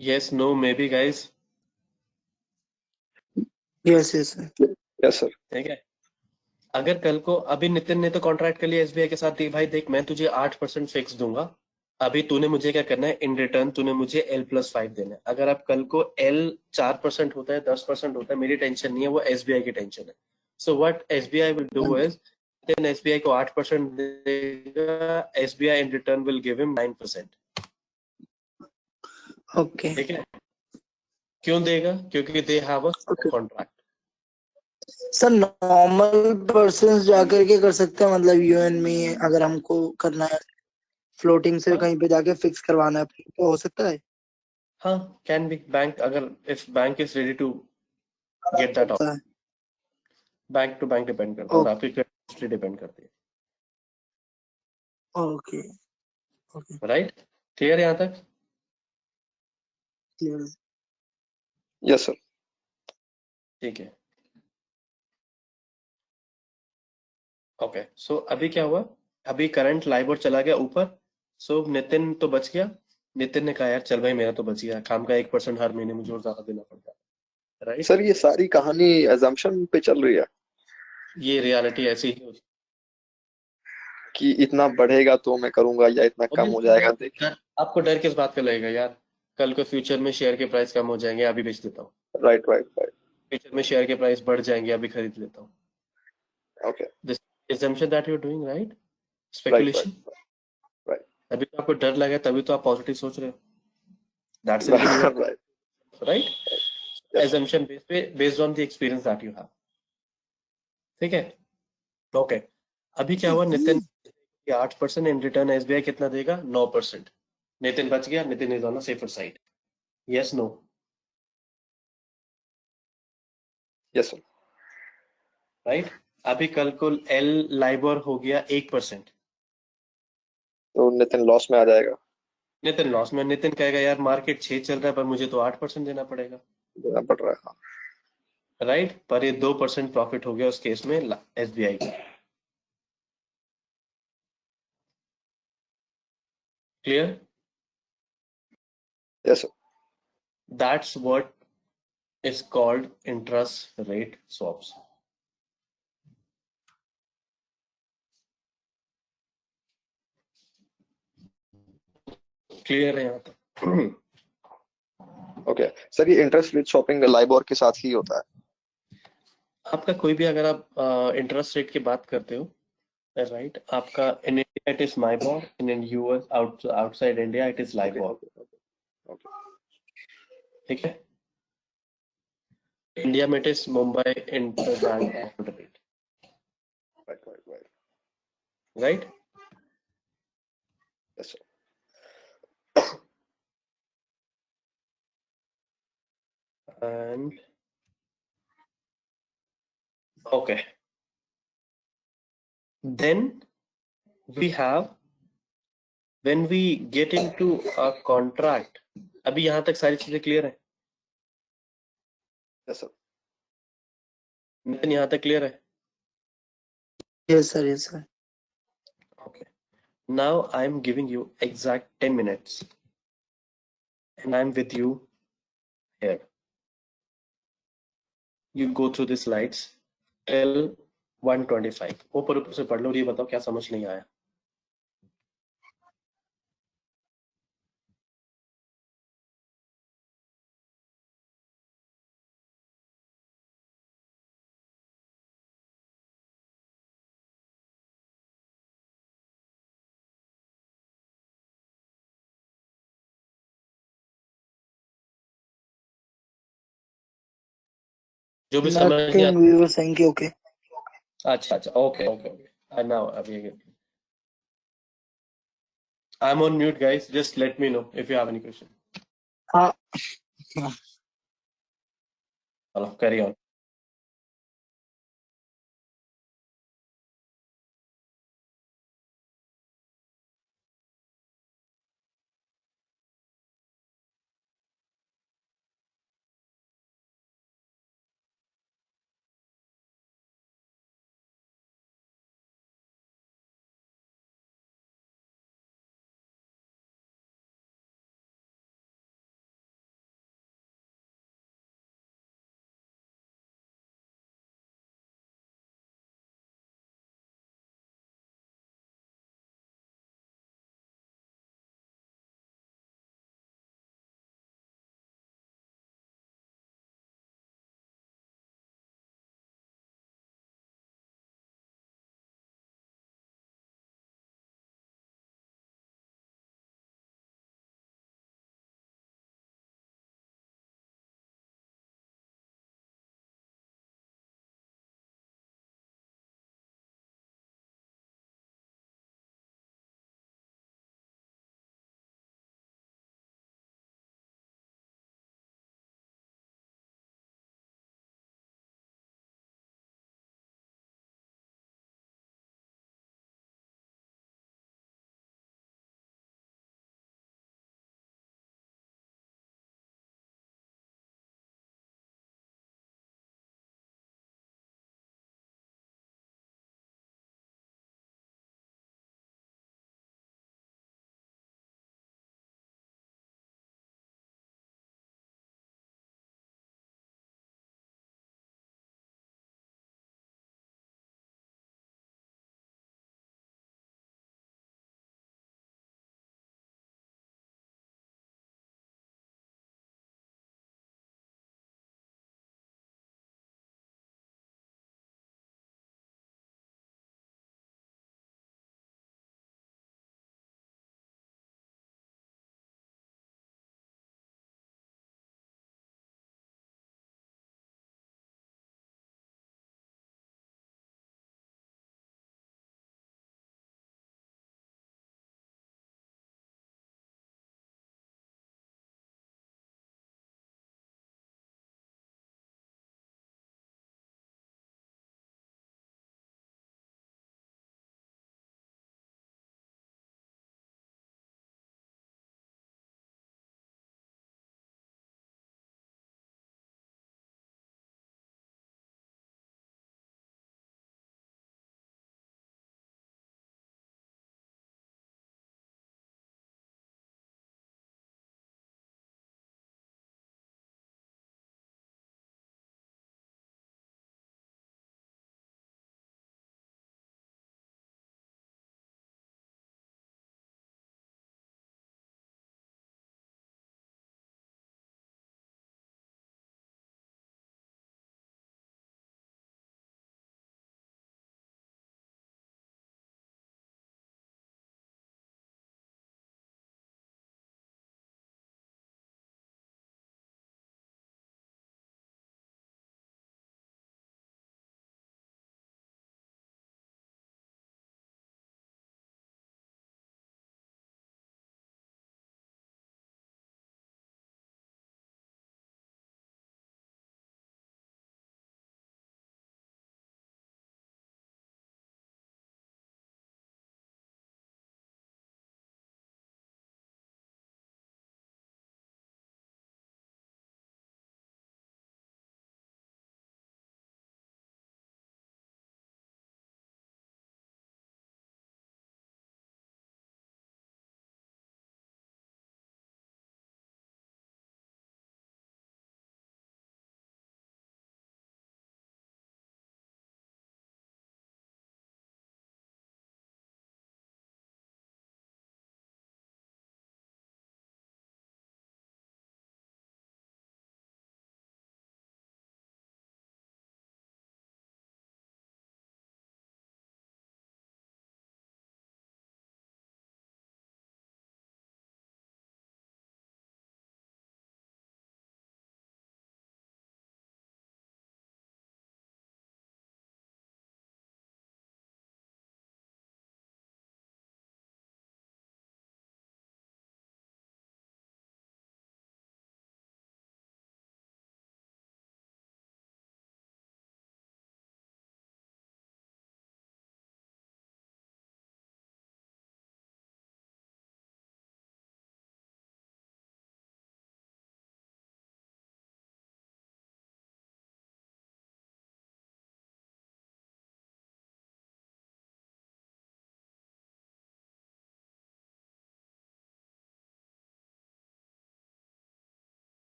Yes, no, maybe guys. Yes yes sir. Yes sir. ठीक है। अगर कल को अभी नितिन ने तो कॉन्ट्रैक्ट कर लिया एसबीआई के साथ, भाई देख मैं तुझे 8% फिक्स दूंगा। अभी तूने मुझे क्या करना है, इन रिटर्न तूने मुझे L+5 देना है। अगर अब कल को L 4% होता है, 10% होता है, मेरी टेंशन नहीं है, वो एसबीआई की टेंशन है। So what SBI will do is, then SBI को 8% देगा, SBI in return will give him 9%। Okay ठीक है। क्यों देगा? क्योंकि they have a okay contract. Sir. Normal person जाकर के कर सकते हैं, मतलब यूएन में अगर हमको करना है, फ्लोटिंग से हाँ कहीं पे जाके फिक्स करवाना है तो हो सकता है। हाँ, कैन बी बैंक, अगर if bank is ready to get that, होता है। बैंक टू बैंक डिपेंड करता है और आपकी क्रेडिट हिस्ट्री डिपेंड करती ओके ओके है। राइट? क्लियर यहाँ तक? क्लियर। Yes sir. ठीक है। ओके, सो अभी क्या हुआ, अभी करंट लाइबोर चला गया ऊपर। सो नितिन तो बच गया। नितिन ने कहा यार चल भाई मेरा तो बच गया, काम का 1% हर महीने मुझे और ज्यादा देना पड़ता है। राइट? सर ये सारी कहानी एजम्पशन पे चल रही है ये रियलिटी ऐसी ही होती कि इतना बढ़ेगा तो मैं करूंगा या इतना है। कम हो Obviously, जाएगा देखें। आपको डर किस बात का लगेगा यार? कल को फ्यूचर में शेयर के प्राइस कम हो जाएंगे, अभी बेच देता हूँ। Right right right. फ्यूचर में शेयर के प्राइस बढ़ जाएंगे, अभी खरीद लेता हूँ। Okay. This assumption that you're doing, right? Right right Speculation. Right अभी तो आपको डर लगा, तभी तो आप पॉजिटिव सोच रहे हो। That's the reason you are, right. Right? Yes sir. assumption based on the experience that you have. ठीक है। ओके। अभी क्या हुआ, नितिन 8%, इन रिटर्न एसबीआई कितना देगा? 9%। नितिन बच गया, Nitin is on safer side. Yes, no? Yes sir. Right? अभी कल को एल लाइबर हो गया 1%। तो नितिन लॉस में आ जाएगा। नितिन लॉस में। नितिन कहेगा यार मार्केट 6 चल रहा है पर मुझे तो 8% देना पड़ेगा। देना पड़ रहा है हाँ। राइट? पर ये 2% प्रॉफिट हो गया उस केस में एसबीआई को। Clear? Yes sir. That's what is called interest rate swaps. Clear है यहाँ तक? ओके सर, ये इंटरेस्ट रेट शॉपिंग लाइबोर के साथ ही होता है। आपका कोई भी, अगर आप इंटरेस्ट रेट की बात करते हो, राइट, आपका in India it is MIBOR, in US outside India it is okay LIBOR. Okay okay okay. ठीक है। इंडिया में it is Mumbai interbank offer rate. Right right right. Right? Yes sir. And okay, then we have when we get into a contract. अभी यहां तक सारी चीजें clear है? Yes sir. Nitin यहां तक क्लियर है? Yes sir yes sir. Okay. Now I'm giving you exact 10 minutes and I'm with you here. You go through the slides till 125. ऊपर ऊपर से पढ़ लो और ये बताओ क्या समझ नहीं आया। जो भी समझ नहीं नथिंग, आता। We were saying okay. अच्छा अच्छा, ओके ओके ओके, now अभी I'm on mute guys, just let me know if you have any question. हाँ। Hello, carry on.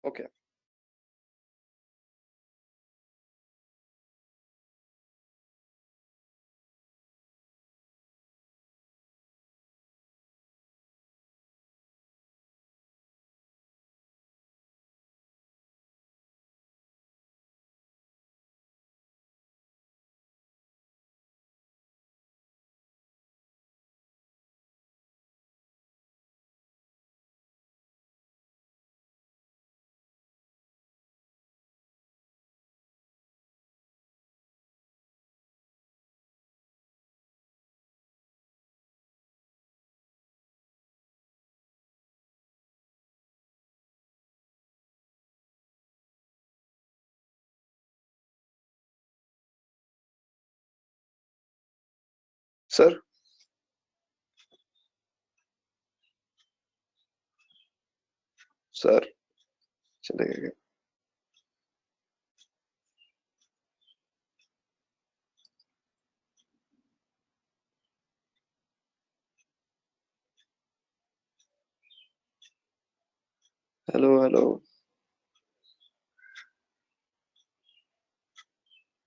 Okay. Sir, sir, चले गए। Hello hello.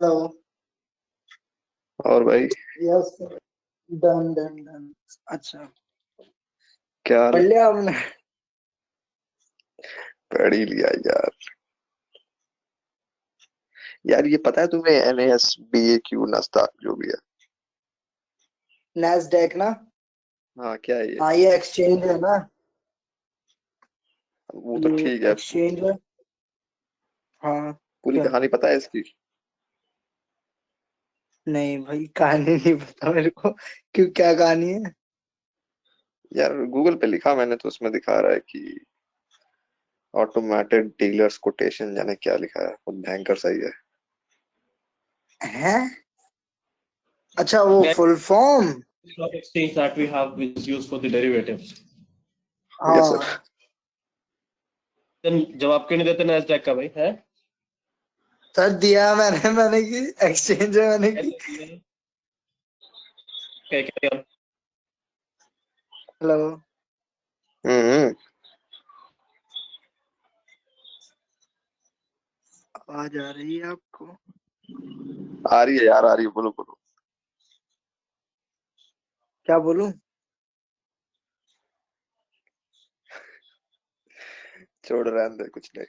हेलो। और भाई yes. Done done done. अच्छा, क्या हाल पढ़ है? लिया आपने? पढ़ ही लिया यार। यार ये पता है तुम्हें, NAS BAQ नास्ताक जो भी है? नैस्डैक ना? हाँ, क्या है ये? हाँ, ये एक्सचेंज है ना? वो तो ये ठीक है। एक्सचेंज है। हाँ। पूरी क्या? कहानी पता है इसकी? नहीं भाई, कहानी नहीं पता मेरे को। क्यों, क्या कहानी है? यार गूगल पे लिखा मैंने तो उसमें दिखा रहा है कि ऑटोमेटेड डीलर्स कोटेशन, जाने क्या लिखा है, बहुत भयंकर सही है। हैं? अच्छा, वो Guys, full form. stock exchange that we have is used for the derivatives. Yes sir. हाँ Then जवाब क्यों नहीं देते नैस्डैक का भाई है? सर, दिया मैंने की एक्सचेंज है मैंने की। क्या क्या? हेलो। हम्म। आवाज आ रही है आपको? आ रही है यार, आ रही है, बोलो बोलो। क्या बोलूं? छोड़, रहने दे, कुछ नहीं।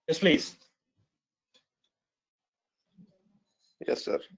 Yes, please. Yes sir.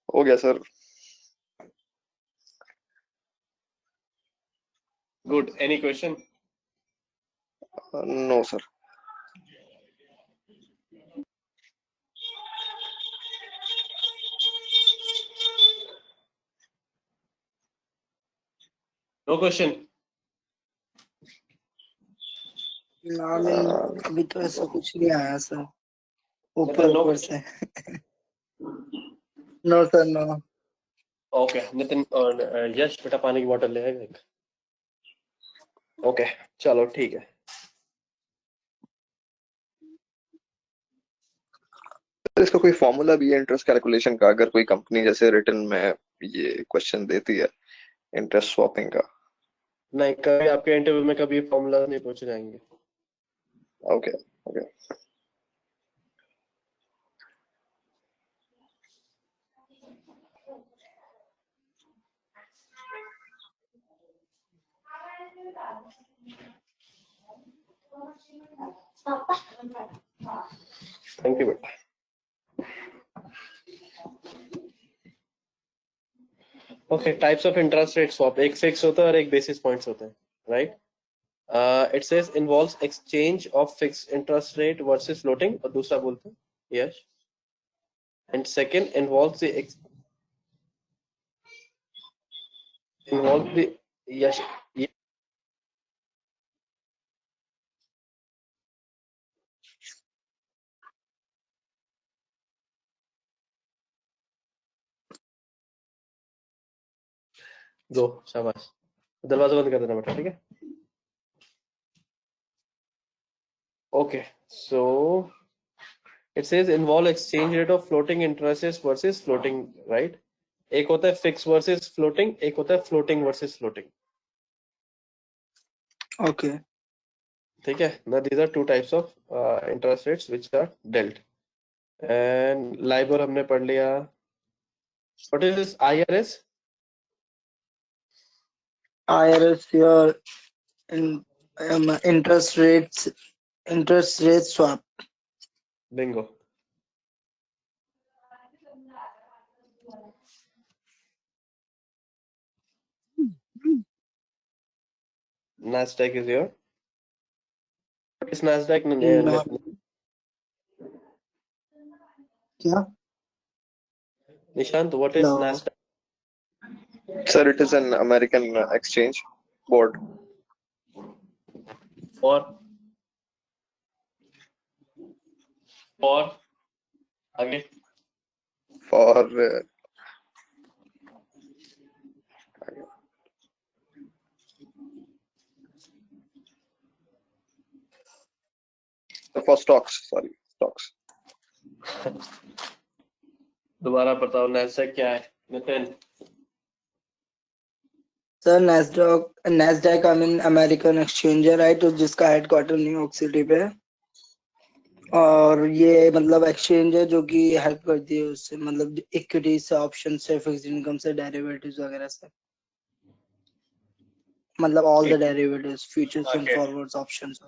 हो गया sir. Good. Any question? No sir. No question. ना मीन, अभी तो ऐसा कुछ नहीं आया सर, ऊपर Nitin, no ऊपर question. से। No sir, no. Okay. Nitin और यश बेटा पानी की बोतल ले आएगा एक। ओके, चलो ठीक है। सर इसका कोई फॉर्मूला भी है इंटरेस्ट कैलकुलेशन का, अगर कोई कंपनी जैसे रिटर्न में ये क्वेश्चन देती है इंटरेस्ट स्वैपिंग का? नहीं, कभी आपके इंटरव्यू में कभी फॉर्मूला नहीं पूछे जाएंगे। Okay okay. थैंक यू बेटा। Okay, types of interest rate swap. एक fix होता है और एक basis points होता है, right? It says involves exchange of fixed interest rate versus floating, और दूसरा बोलते हैं, yes. And second involves the yes. गो, शाबाश. दरवाजा बंद कर देना बेटा, ठीक है? Okay, so it says involve exchange rate of floating interest versus floating, right? एक होता है fixed versus floating, एक होता है floating versus floating. Okay. ठीक है? Now these are two types of interest rates which are dealt. And LIBOR हमने पढ़ लिया. What is this IRS? IRS your interest rate swap. Bingo. Nasdaq is your. What is Nasdaq? क्या? Nishant, what is No. Nasdaq? Sir, it is an American exchange board. For again. For stocks, sorry, stocks. दोबारा बताओ Nasdaq क्या है? Nitin. Sir Nasdaq I mean American exchange है, right? जिसका headquarter New York city पे है, और ये मतलब एक्सचेंज है जो कि हेल्प करती है उससे, मतलब इक्विटी से, ऑप्शन से, फिक्स्ड इनकम से, डेरिवेटिव्स वगैरह से, मतलब all the derivatives, futures and forwards, options.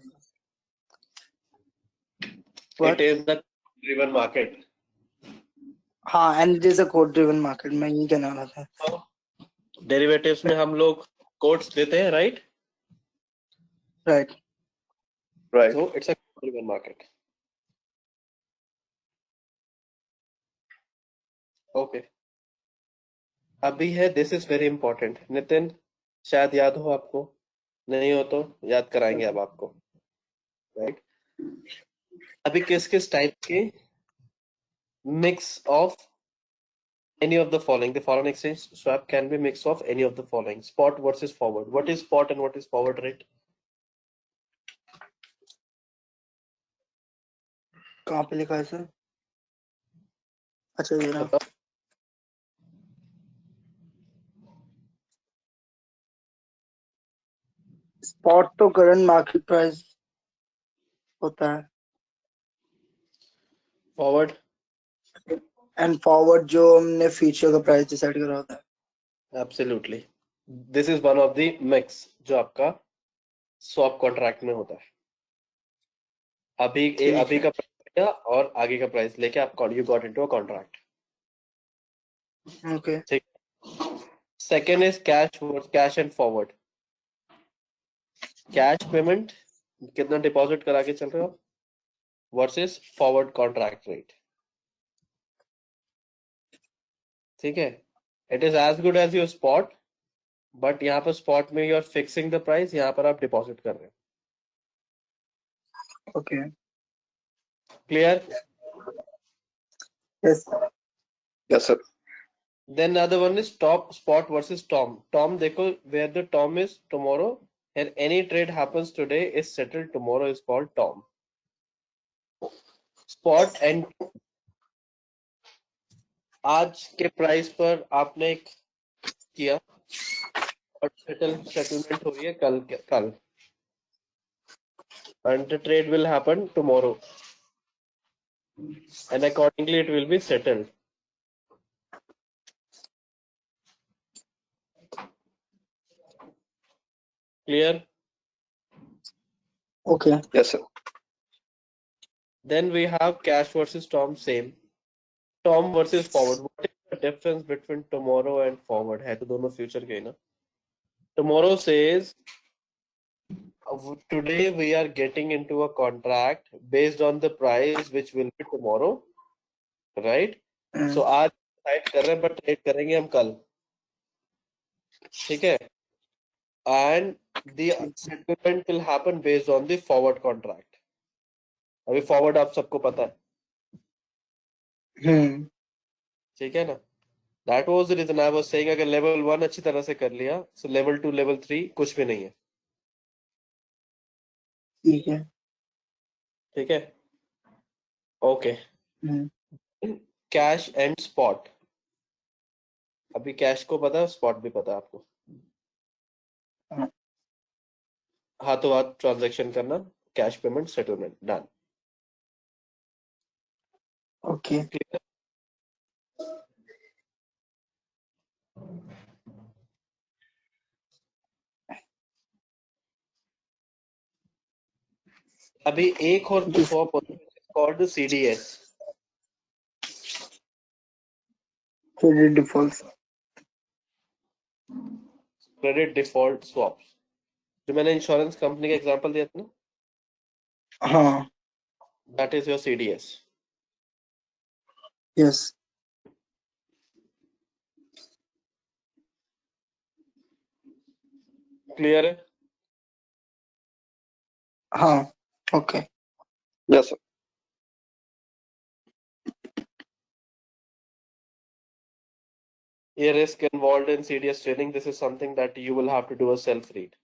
It is the driven market. हाँ, and it is a code driven market. मैं यही कहना रहा था. डेरिवेटिव्स में हम लोग कोट्स देते हैं, right? Right. So it's a driven market. Okay. अभी है this is very important. Nitin, शायद याद हो आपको, नहीं हो तो याद कराएंगे अब आपको, राइट? अभी किस किस टाइप के mix of any of the following. The foreign exchange swap can be mix of any of the following: spot versus forward. What is spot and what is forward rate? कहाँ पे लिखा है sir? अच्छा, ये ना. बताओ. Spot तो current market price होता है, फॉरवर्ड एंड फॉरवर्ड जो हमने फ्यूचर का प्राइस डिसाइड करा होता है. Absolutely. This is one of the mix जो आपका स्वैप कॉन्ट्रैक्ट में होता है. अभी का प्राइस और आगे का प्राइस लेके आप you got into a contract. Okay. ठीक. Second is cash and forward. Cash payment कितना डिपॉजिट करा के चल रहे हो वर्सेस फॉरवर्ड कॉन्ट्रैक्ट रेट. ठीक है? It is as good as your spot, but यहाँ पर स्पॉट में you are fixing the price, यहाँ पर आप डिपॉजिट कर रहे हो. Okay. Clear? Yes. Yes, sir. Then another one is top spot versus tom. Tom देखो, where the tom is tomorrow and any trade happens today is settled tomorrow is called tom. Spot and आज के price पर आपने किया और settlement हो रही है कल and the trade will happen tomorrow and accordingly it will be settled. Clear? Okay. Yes, sir. Then we have cash versus tom. Same. Tom versus forward. What is the difference between tomorrow and forward? है तो दोनों future के ही ना. Tomorrow says today we are getting into a contract based on the price which will be tomorrow, right? So आज decide कर रहे हैं but trade करेंगे हम कल, ठीक है? And the settlement will happen based on the forward contract. अभी forward आप सबको पता है, ठीक है ना? That was the reason I was saying अगर level 1 अच्छी तरह से कर लिया, so level 2 level 3 कुछ भी नहीं है, ठीक है. ठीक है? Okay. Cash and spot. अभी कैश को पता है, स्पॉट भी पता है आपको. हाथों हाथ ट्रांजैक्शन करना, cash payment settlement done. Okay. अभी एक और swap called CDS, credit default. Credit default swaps, जो मैंने इंश्योरेंस कंपनी का एग्जांपल दिया था ना, हाँ. That is your CDS. Yes. Clear है? हाँ. ओके. Yes, sir. ये risk involved in CDS trading, this is something that you will have to do a self read.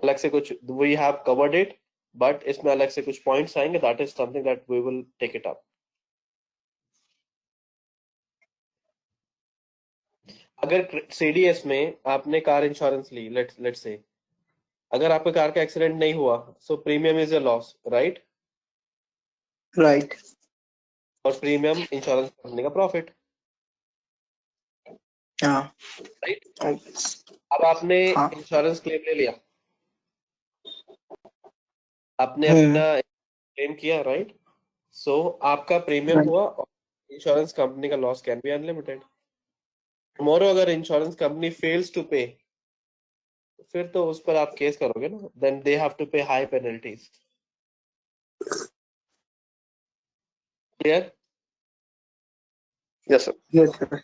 अलग से कुछ we have covered it, but इसमें अलग से कुछ points आएंगे, that is something that we will take it up. अगर CDS में आपने car insurance Lee, let's say अगर आपके कार का एक्सीडेंट नहीं हुआ, so premium is a loss, right? Right. और प्रीमियम इंश्योरेंस कंपनी का प्रॉफिट, हाँ. राइट? अब आपने हाँ. इंश्योरेंस क्लेम ले लिया, आपने अपना क्लेम किया, राइट? सो आपका प्रीमियम राइट. हुआ और इंश्योरेंस कंपनी का loss can be unlimited. Tomorrow अगर इंश्योरेंस कंपनी फेल्स टू पे, फिर तो उस पर आप केस करोगे ना, देन दे हैव टू पे high penalties. Clear? Yes, sir. Yes sir.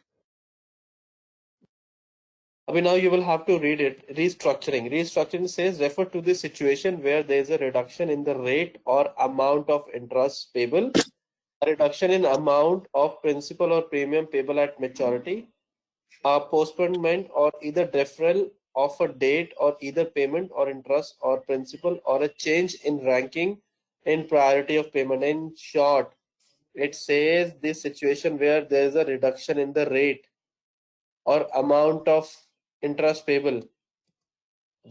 Abhi now you will have to read it. Restructuring. Restructuring says refer to the situation where there is a reduction in the rate or amount of interest payable, a reduction in amount of principal or premium payable at maturity, a postponement or either deferral of a date or either payment or interest or principal, or a change in ranking in priority of payment. In short, it says this situation where there is a reduction in the rate or amount of interest payable,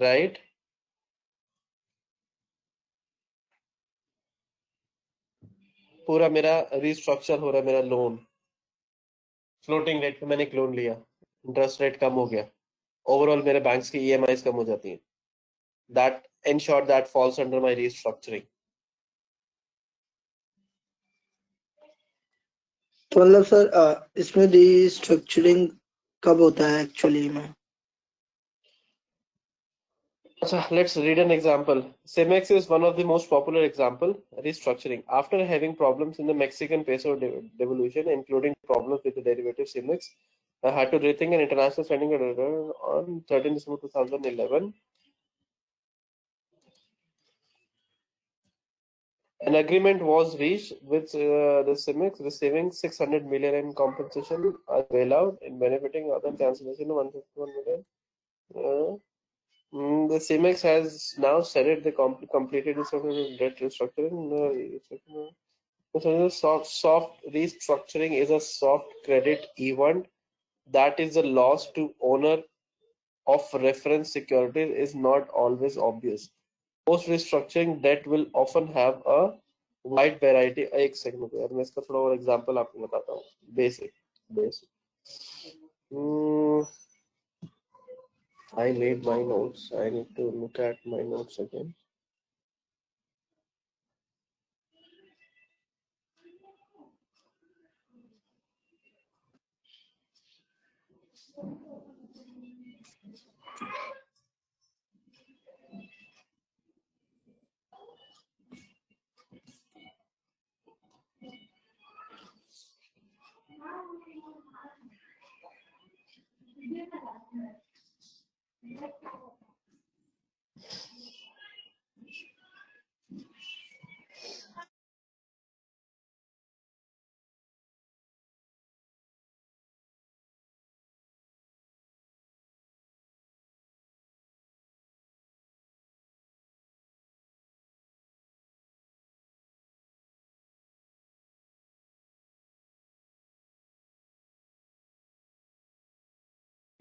right? पूरा मेरा restructure हो रहा है, मेरा loan floating rate पे मैंने एक loan लिया, इंटरेस्ट रेट कम हो गया, ओवरऑल मेरे बैंक्स की EMIs कम हो जाती हैं, that in short that falls under my restructuring. तो मतलब सर इसमें रीस्ट्रक्चरिंग कब होता है एक्चुअली में? So let's read an example. Cemex is one of the most popular example. Restructuring. After having problems in the Mexican peso devaluation, including problems with the derivative, Cemex had to rethink an international standing on 13 December 2011. An agreement was reached with the Cemex receiving 600 million in compensation as bailout and benefiting other cancellation of 151 million. The Cemex has now said they completed its debt restructuring. So soft restructuring is a soft credit event that is a loss to owner of reference securities is not always obvious. Post restructuring debt will often have a wide variety. एक second में यार मैं इसका थोड़ा और example आपको बताता हूँ. Basic I made my notes. I need to look at my notes again.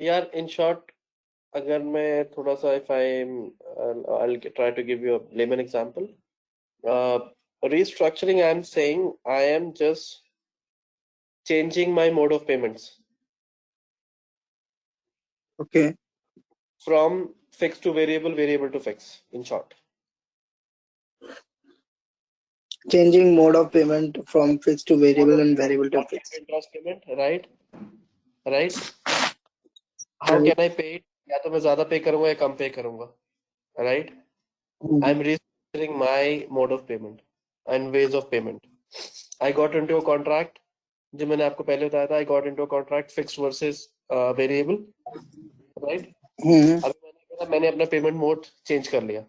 यार in short, अगर मैं थोड़ा सा if I'll try to give you a layman example. Restructuring, I'm saying I am just changing my mode of payments Okay. from fixed to variable, variable to fixed, in short. Changing mode of payment from fixed to variable and variable to fixed. Interest payment, right? Right? How Right. can I pay it? या तो मैं ज्यादा पे करूंगा या कम पे करूंगा, right? I'm restructuring my mode of payment and ways of payment. I got into a contract, जो मैंने आपको पहले बताया था, I got into a contract fixed versus variable, right? अभी मैंने अपना पेमेंट मोड चेंज कर लिया.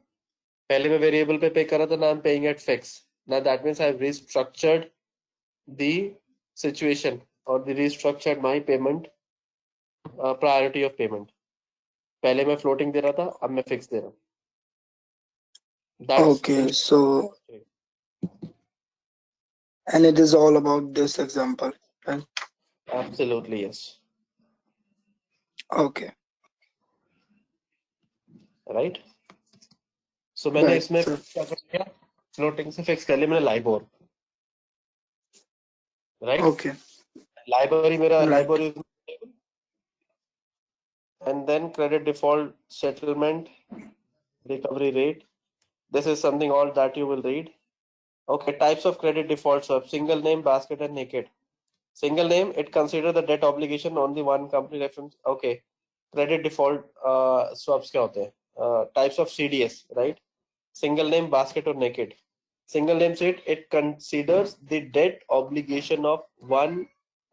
पहले मैं वेरिएबल पे कर रहा था, now I'm paying at fixed. Now that means I've restructured the situation or the restructured my payment priority of payment. पहले मैं floating दे रहा था, अब मैं fixed दे रहा हूँ. That's Okay, so and it is all about this example, right? absolutely yes. Okay, Right? So मैंने right. इसमें So, क्या कर लिया, फ्लोटिंग से फिक्स कर लिया मैंने लाइबोर, राइट? okay, लाइबोर ही मेरा right. LIBOR is, and then credit default settlement recovery rate. This is something all that you will read. Okay, types of credit default swap: single name, basket, and naked. Single name, it consider the debt obligation on the one company reference. Okay, credit default swaps क्या होते हैं? Types of CDS, right? Single name, basket, or naked. Single name said it considers the debt obligation of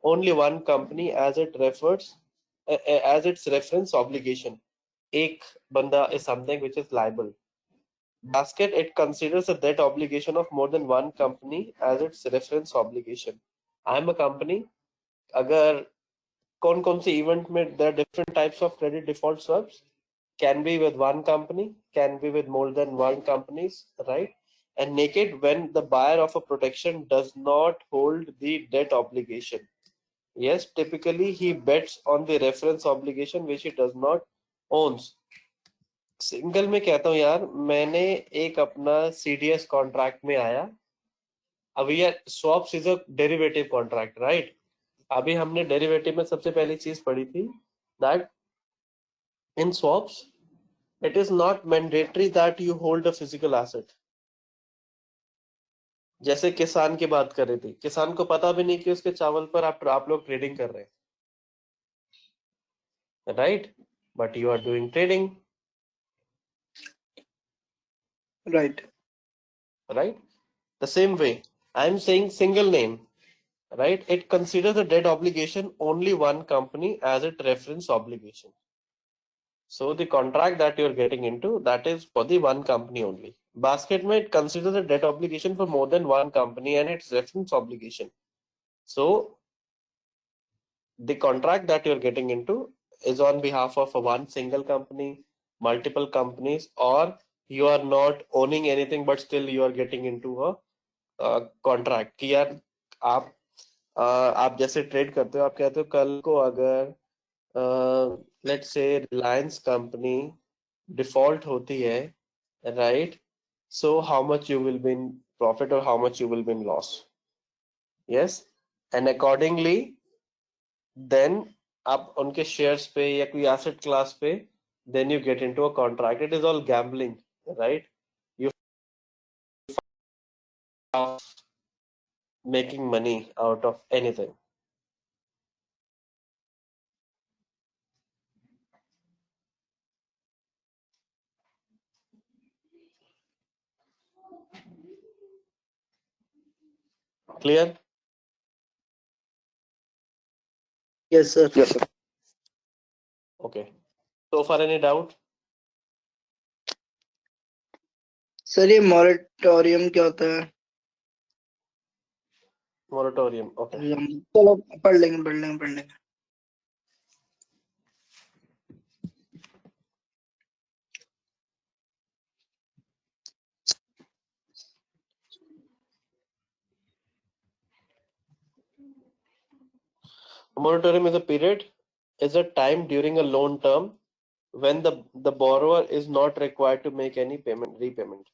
only one company as it refers as its reference obligation. एक बंदा is something which is liable. Basket, it considers the debt obligation of more than one company as its reference obligation. I am a company. अगर कौन से event में there are different types of credit default swaps, can be with one company, can be with more than one companies, right? And naked, when the buyer of a protection does not hold the debt obligation. Yes, typically he bets on the reference obligation which he does not owns. Single में कहता हूँ यार, मैंने एक अपना CDS contract में आया. अभी यार swaps is a derivative contract, right? अभी हमने डेरिवेटिव में सबसे पहली चीज पढ़ी थी that in swaps it is not mandatory that you hold a physical asset. जैसे किसान की बात कर रही थी, किसान को पता भी नहीं कि उसके चावल पर आप लोग ट्रेडिंग कर रहे हैं, right? But you are doing trading, Right. Right? The same way I am saying single name, right? It considers the debt obligation only one company as its reference obligation. So the contract that you're getting into, that is for the one company only. Basket में it considers the debt obligation for more than one company and its reference obligation. So the contract that you're getting into is on behalf of a one single company, multiple companies, or you are not owning anything but still you are getting into a contract कि यार आप जैसे trade करते हो, आप कहते हो कल को अगर let's say Reliance company default होती है, right? So how much you will be in profit और how much you will be in loss. Yes, and accordingly then आप उनके शेयर्स पे या कोई एसेट क्लास पे then you get into a contract. It is all gambling, right? You are making money out of anything. Clear? Yes, sir. Yes, sir. Okay. So far, any doubt? Sir ये moratorium क्या होता है? Moratorium. Okay. चलो पढ़ लेंगे. Moratorium is a period, is a time during a loan term when the borrower is not required to make any repayment.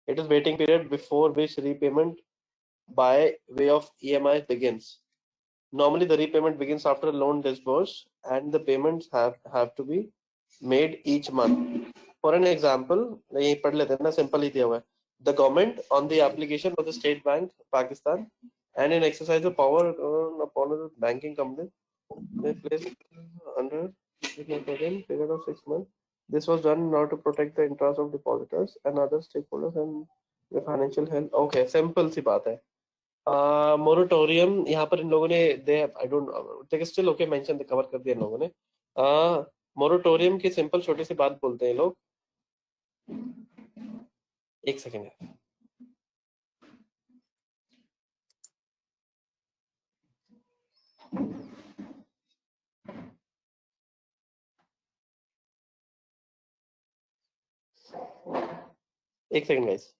It is waiting period before which repayment by way of EMI begins. Normally, the repayment begins after a loan disbursed, and the payments have to be made each month. For an example, यही पढ़ लेते हैं ना, simple ही दिया हुआ है. The government, on the application of the State Bank, Pakistan, and in exercise of power upon the banking company, they placed under period of 6 months. This was done in order to protect the interest of depositors and other stakeholders and the financial health. Okay, simple सी बात है. Moratorium यहाँ पर इन लोगों ने they I don't still okay mention cover कर दिया इन लोगों ने. मोरेटोरियम की सिंपल छोटी सी बात बोलते हैं लोग. एक सेकेंड है. एक second guys.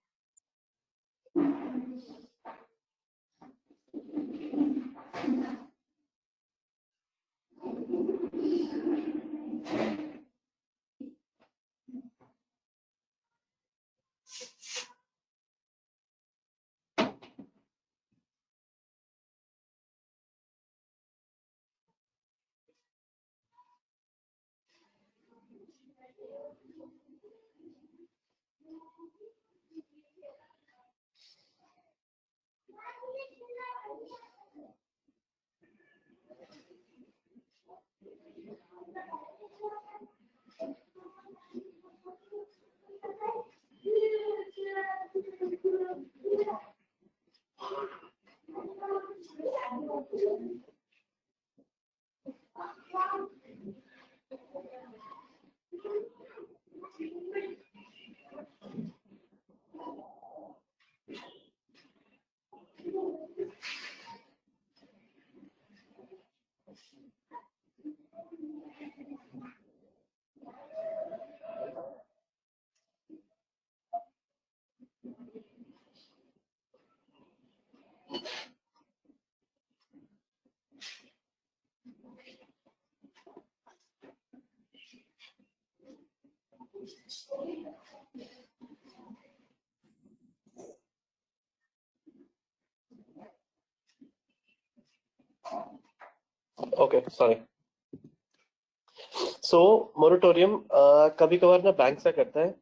Okay sorry. So moratorium कभी कभार ना बैंक से करता है,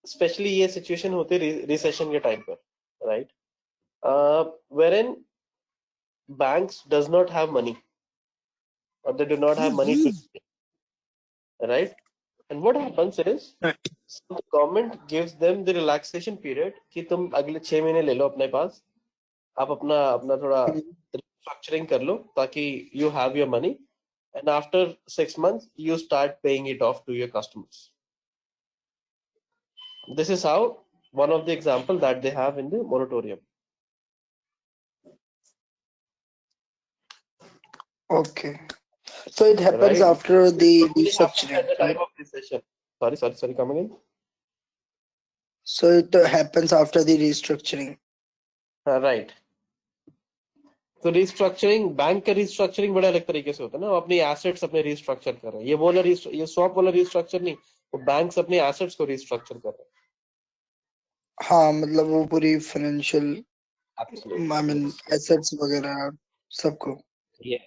स्पेशली ये सिचुएशन होती है रिसेशन के टाइम पर, right, wherein banks does not have money or they do not have money to, right, and what happens is so the government gives them the relaxation period कि तुम अगले 6 महीने ले लो अपने पास, आप अपना अपना थोड़ा restructuring कर लो ताकि you have your money, and after 6 months you start paying it off to your customers. This is how one of the example that they have in the moratorium. Okay. So it happens Right. after the It only happens restructuring, at the right? time of recession. Sorry, come again. So it happens after the restructuring. Right. तो restructuring, bank का restructuring बड़ा अलग तरीके से होता है ना, वो अपनी एसेट्स अपने रिस्ट्रक्चर कर रहे हैं. ये स्वैप वाला रिस्ट्रक्चर नहीं, वो बैंक्स अपने एसेट्स को रिस्ट्रक्चर कर रहे हैं. हाँ, मतलब वो पूरी financial I mean Yes. Assets वगैरह सबको. Yes.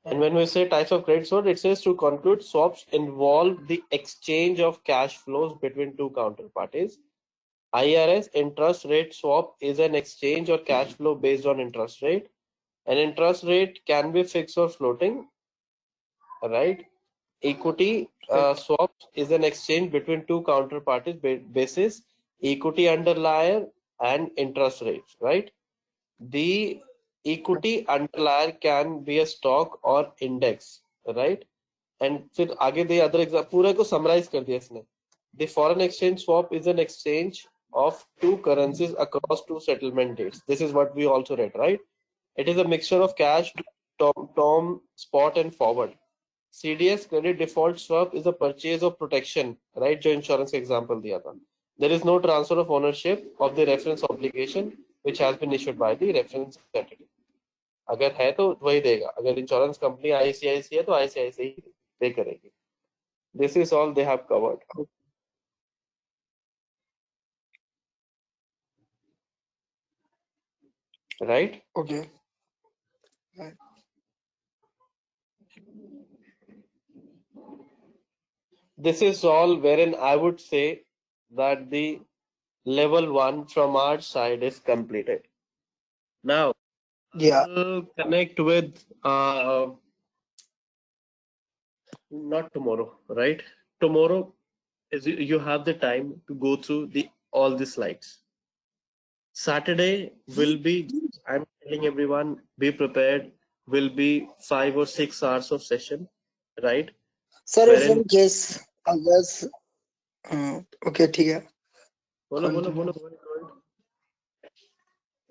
And when we say types of credit swap, it says to conclude swaps involve the exchange of cash flows between two counterparties. IRS interest rate swap is an exchange or cash flow based on interest rate. An interest rate can be fixed or floating, right? Equity swap is an exchange between two counterparties basis equity underlier and interest rates, right? The equity underlier can be a stock or index, right? And फिर आगे दे other example पूरा को summarize कर दिया इसने. The foreign exchange swap is an exchange of two currencies across two settlement dates. This is what we also read, right? It is a mixture of cash, term, spot and forward. CDS credit default swap is a purchase of protection, right? जो insurance का example दिया था. There is no transfer of ownership of the reference obligation which has been issued by the reference entity. अगर है तो वही देगा. अगर इंश्योरेंस कंपनी आईसीआईसी है तो आईसीआईसी ही पे करेगी. This is all they have covered, right? Okay. This is all wherein I would say that the level 1 from our side is completed. Now, Yeah. we'll connect with not tomorrow, right? Tomorrow is you have the time to go through the all the slides. Saturday will be, I'm telling everyone, be prepared, will be 5 or 6 hours of session, right? Sir, if Wherein in case अगर okay ठीक है. बोलो बोलो Continue. बोलो बोलो.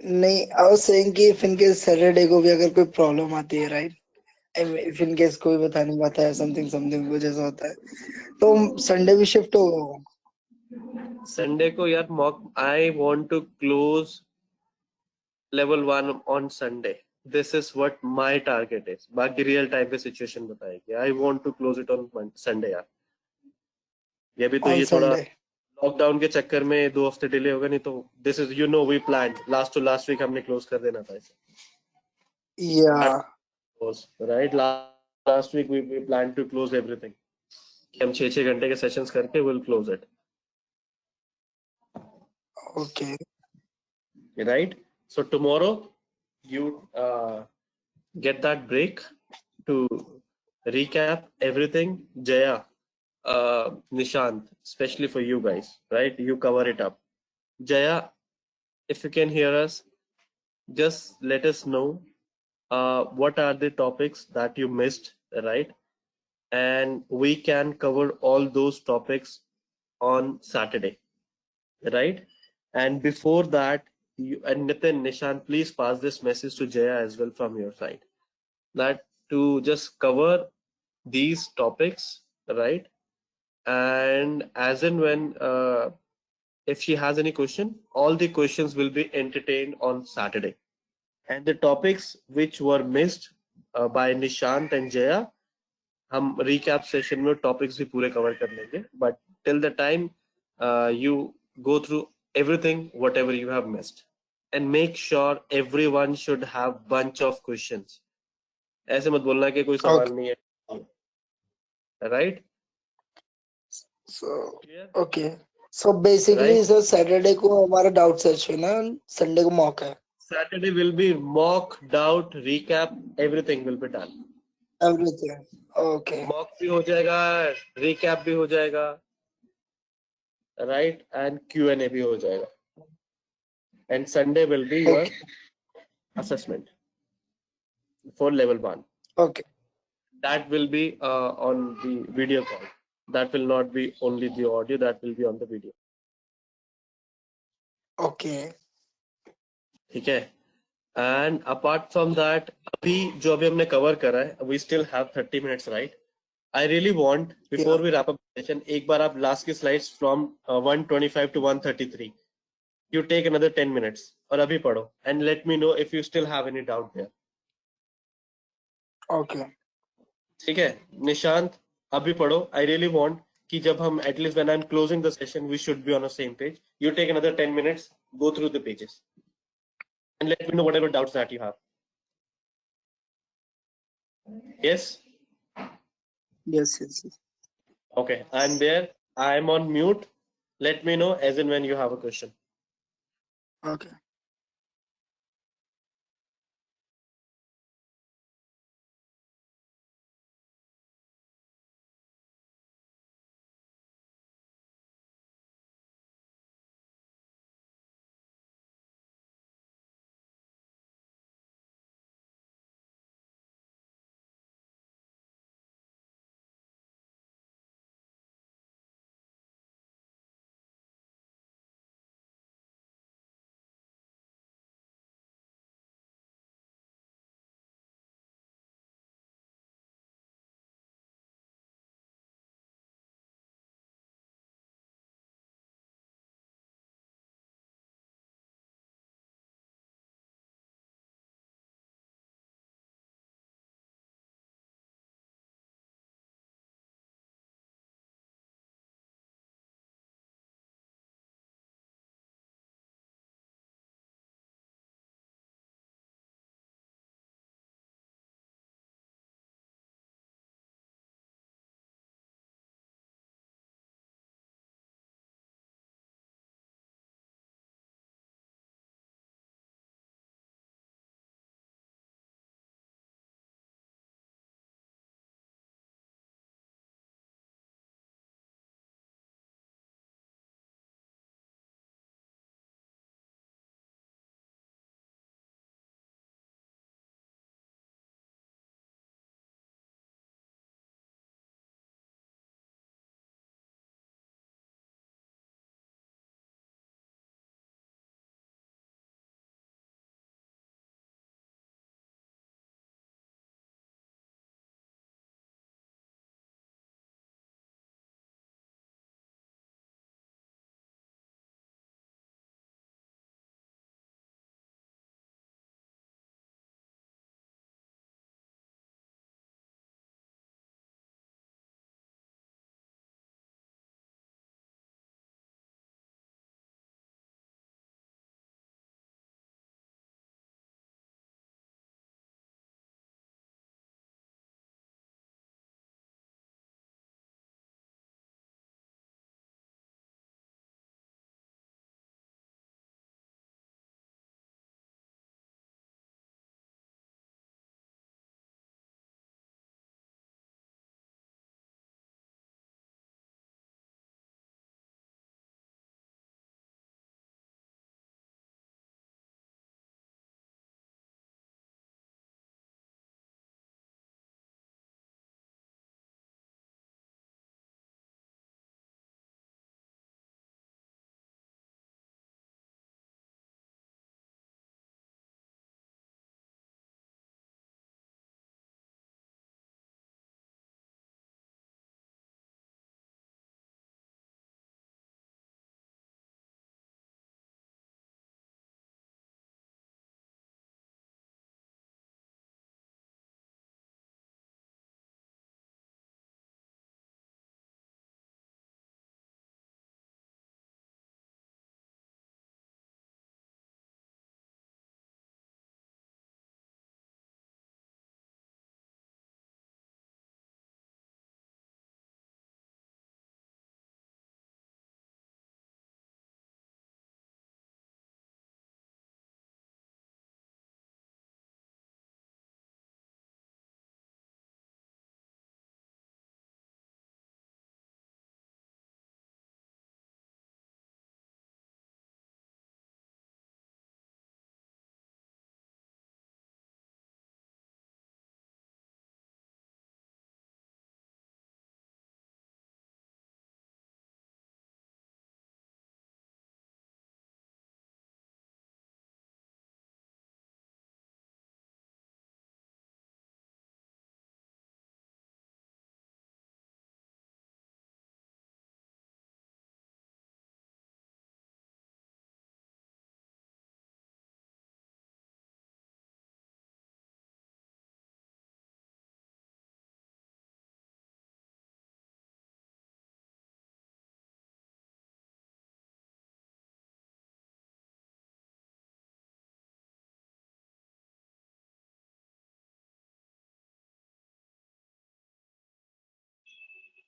नहीं, I was saying कि if in case Saturday को भी अगर कोई प्रॉब्लम आती है, right? If in case कोई बता नहीं पाता है, something कुछ ऐसा होता है, तो संडे भी शिफ्ट होगा. संडे को यार mock I want to close level 1 on Sunday. This is what my target is. बाकी रियल टाइम पे सिचुएशन बताएगी. I want to close it on Sunday यार. ये भी तो On ये थोड़ा Sunday. लॉकडाउन के चक्कर में 2 हफ्ते डिले होगा, नहीं तो this is you know we plan last to last week हमने क्लोज कर देना था इसे. Yeah. Right last week we plan to close everything. हम 6-6 घंटे के सेशंस करके will close it. Okay. Right? So tomorrow you get that break to recap everything. Jaya, Nishant, especially for you guys, right? You cover it up. Jaya, if you can hear us, just let us know what are the topics that you missed, right? And we can cover all those topics on Saturday, right? And before that, you and Nitin, Nishan, please pass this message to Jaya as well from your side, that to just cover these topics, right? And as and when if she has any question, all the questions will be entertained on Saturday. And the topics which were missed by Nishant and Jaya, हम recap session में topics भी पूरे cover कर लेंगे. But till the time you go through everything, whatever you have missed, and make sure everyone should have bunch of questions. ऐसे मत बोलना कि कोई Okay. सवाल नहीं है, right? So, Clear? okay. So basically, Right? Sir Saturday को हमारा डाउट सेशन है, Sunday को मॉक है. Saturday will be mock, doubt, recap, everything will be done. Everything. Okay. Mock भी हो जाएगा, recap भी हो जाएगा, right? And Q&A भी हो जाएगा. And Sunday will be your Okay. assessment for level 1. Okay. That will be on the video call. That will not be only the audio, that will be on the video. Okay. ठीक है? And apart from that, अभी जो अभी हमने cover करा है, we still have 30 minutes, right? I really want, before Yeah. we wrap up the session, एक बार आप last की slides from 125 to 133. You take another 10 minutes और अभी पढ़ो and let me know if you still have any doubt there. Okay. ठीक है? निशांत, अभी पढ़ो. I really want कि जब हम at least when I'm closing the session, we should be on the same page. You take another 10 minutes, go through the pages and let me know whatever doubts that you have. Yes? Yes. Yes. Yes. Okay, I'm there. I'm on mute. Let me know as and when you have a question. Okay.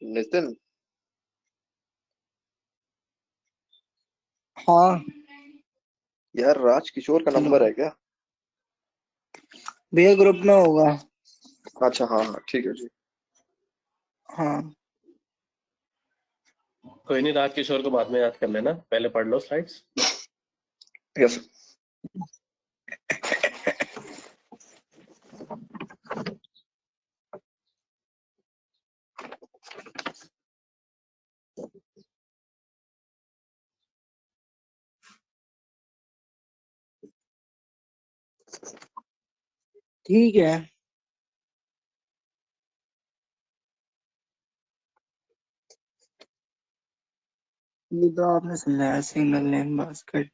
Nitin, हाँ यार राजकिशोर का hello number है क्या? भैया, group में होगा। अच्छा हाँ हाँ ठीक है जी। हाँ कोई नहीं, राजकिशोर को बाद में याद कर लेना, पहले पढ़ लो स्लाइड्स। यस। ठीक है। ये तो आपने समझाया, सिंगल लेन बास्केट।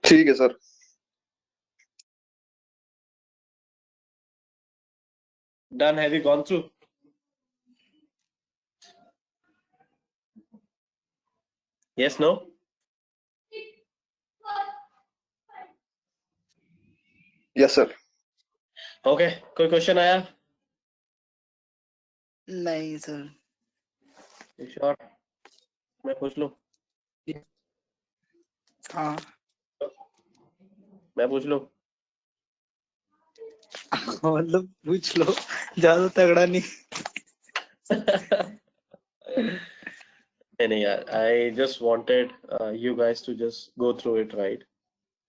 ठीक है sir. Done. Have you gone through? Yes, no? Yes sir. Okay. कोई क्वेश्चन आया? नहीं सर। श्योर? मैं पूछ लूं? हाँ मैं पूछ लूं? मतलब पूछ लो, ज्यादा तगड़ा नहीं। नहीं नहीं यार, I just wanted you guys to just go through it, right?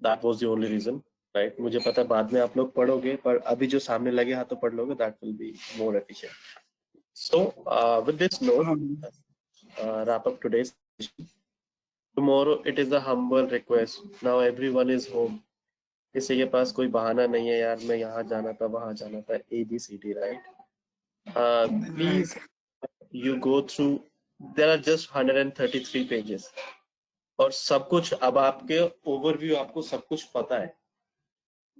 That was the only reason, right? मुझे पता है बाद में आप लोग पढ़ोगे, पर अभी जो सामने लगे हाथ तो पढ़ लोगे, that will be more efficient. So, with this note, हाँ wrap up today's session. Tomorrow it is a humble request. Now everyone is home. किसी के पास कोई बहाना नहीं है यार, मैं यहाँ जाना था, वहां जाना था, ABCD, right? Please, right. you go through. There are just 133 pages. और सब कुछ अब आपके ओवरव्यू, आपको सब कुछ पता है।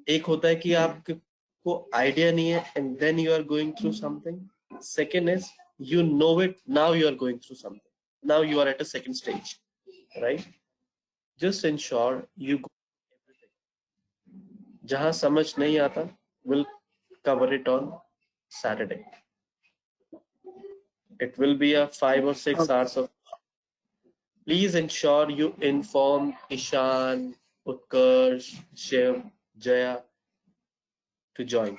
एक होता है कि आपको आइडिया नहीं है and then you are going through something. Second is you know it, now you are going through something, now you are at a second stage, right? just ensure you go everything. जहां समझ नहीं आता, we'll cover it on Saturday. It will be a 5 or 6 hours of. Please ensure you inform Ishan, Utkarsh, Shiv, Jaya to join.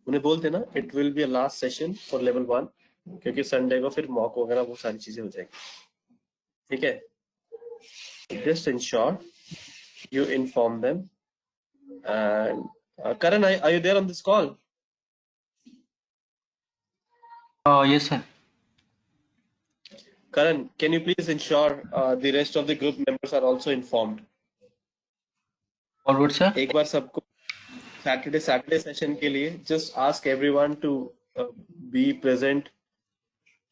उन्हें बोल देना it will be a last session for level 1, क्योंकि Sunday को फिर mock वगैरह वो सारी चीजें हो जाएगी. ठीक है? Just ensure you inform them. And Karan, are you there on this call? Yes, sir. Karan, can you please ensure the rest of the group members are also informed? All good, sir. एक बार सबको Saturday session के लिए just ask everyone to be present.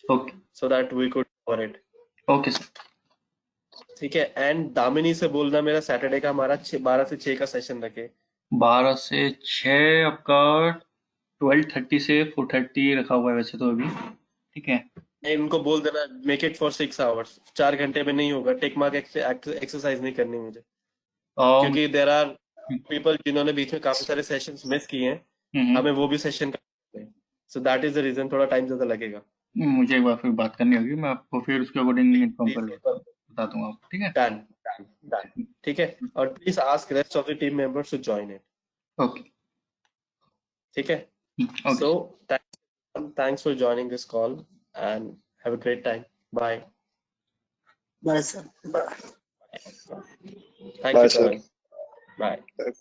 Okay. So that we could cover it. Okay, sir. ठीक है. And Damini से बोलना मेरा Saturday का हमारा 12 से 6 का सेशन रखे. 12 से 6 आपका 12:30 से 4:30 रखा हुआ है वैसे तो अभी. ठीक है. इनको बोल देना मेक इट फॉर 6 hours. 4 घंटे में नहीं होगा. टेक मार्क एक्सरसाइज नहीं करनी मुझे, क्योंकि देयर आर पीपल जिन्होंने बीच में काफी सारे सेशंस मिस किए हैं. हमें वो भी सेशन करना है. So that is the reason थोड़ा टाइम ज्यादा लगेगा. मुझे एक बार फिर बात करनी होगी, मैं आपको फिर उसके अकॉर्डिंगली इन्फॉर्म कर बता दूंगा आपको. ठीक है. डन. ठीक है. और please ask rest of the team members to join it. Okay. ठीक है. सो thanks for joining this call and have a great time. Bye. Bye, sir. Bye. Thank you, sir. Karan. Bye. Bye.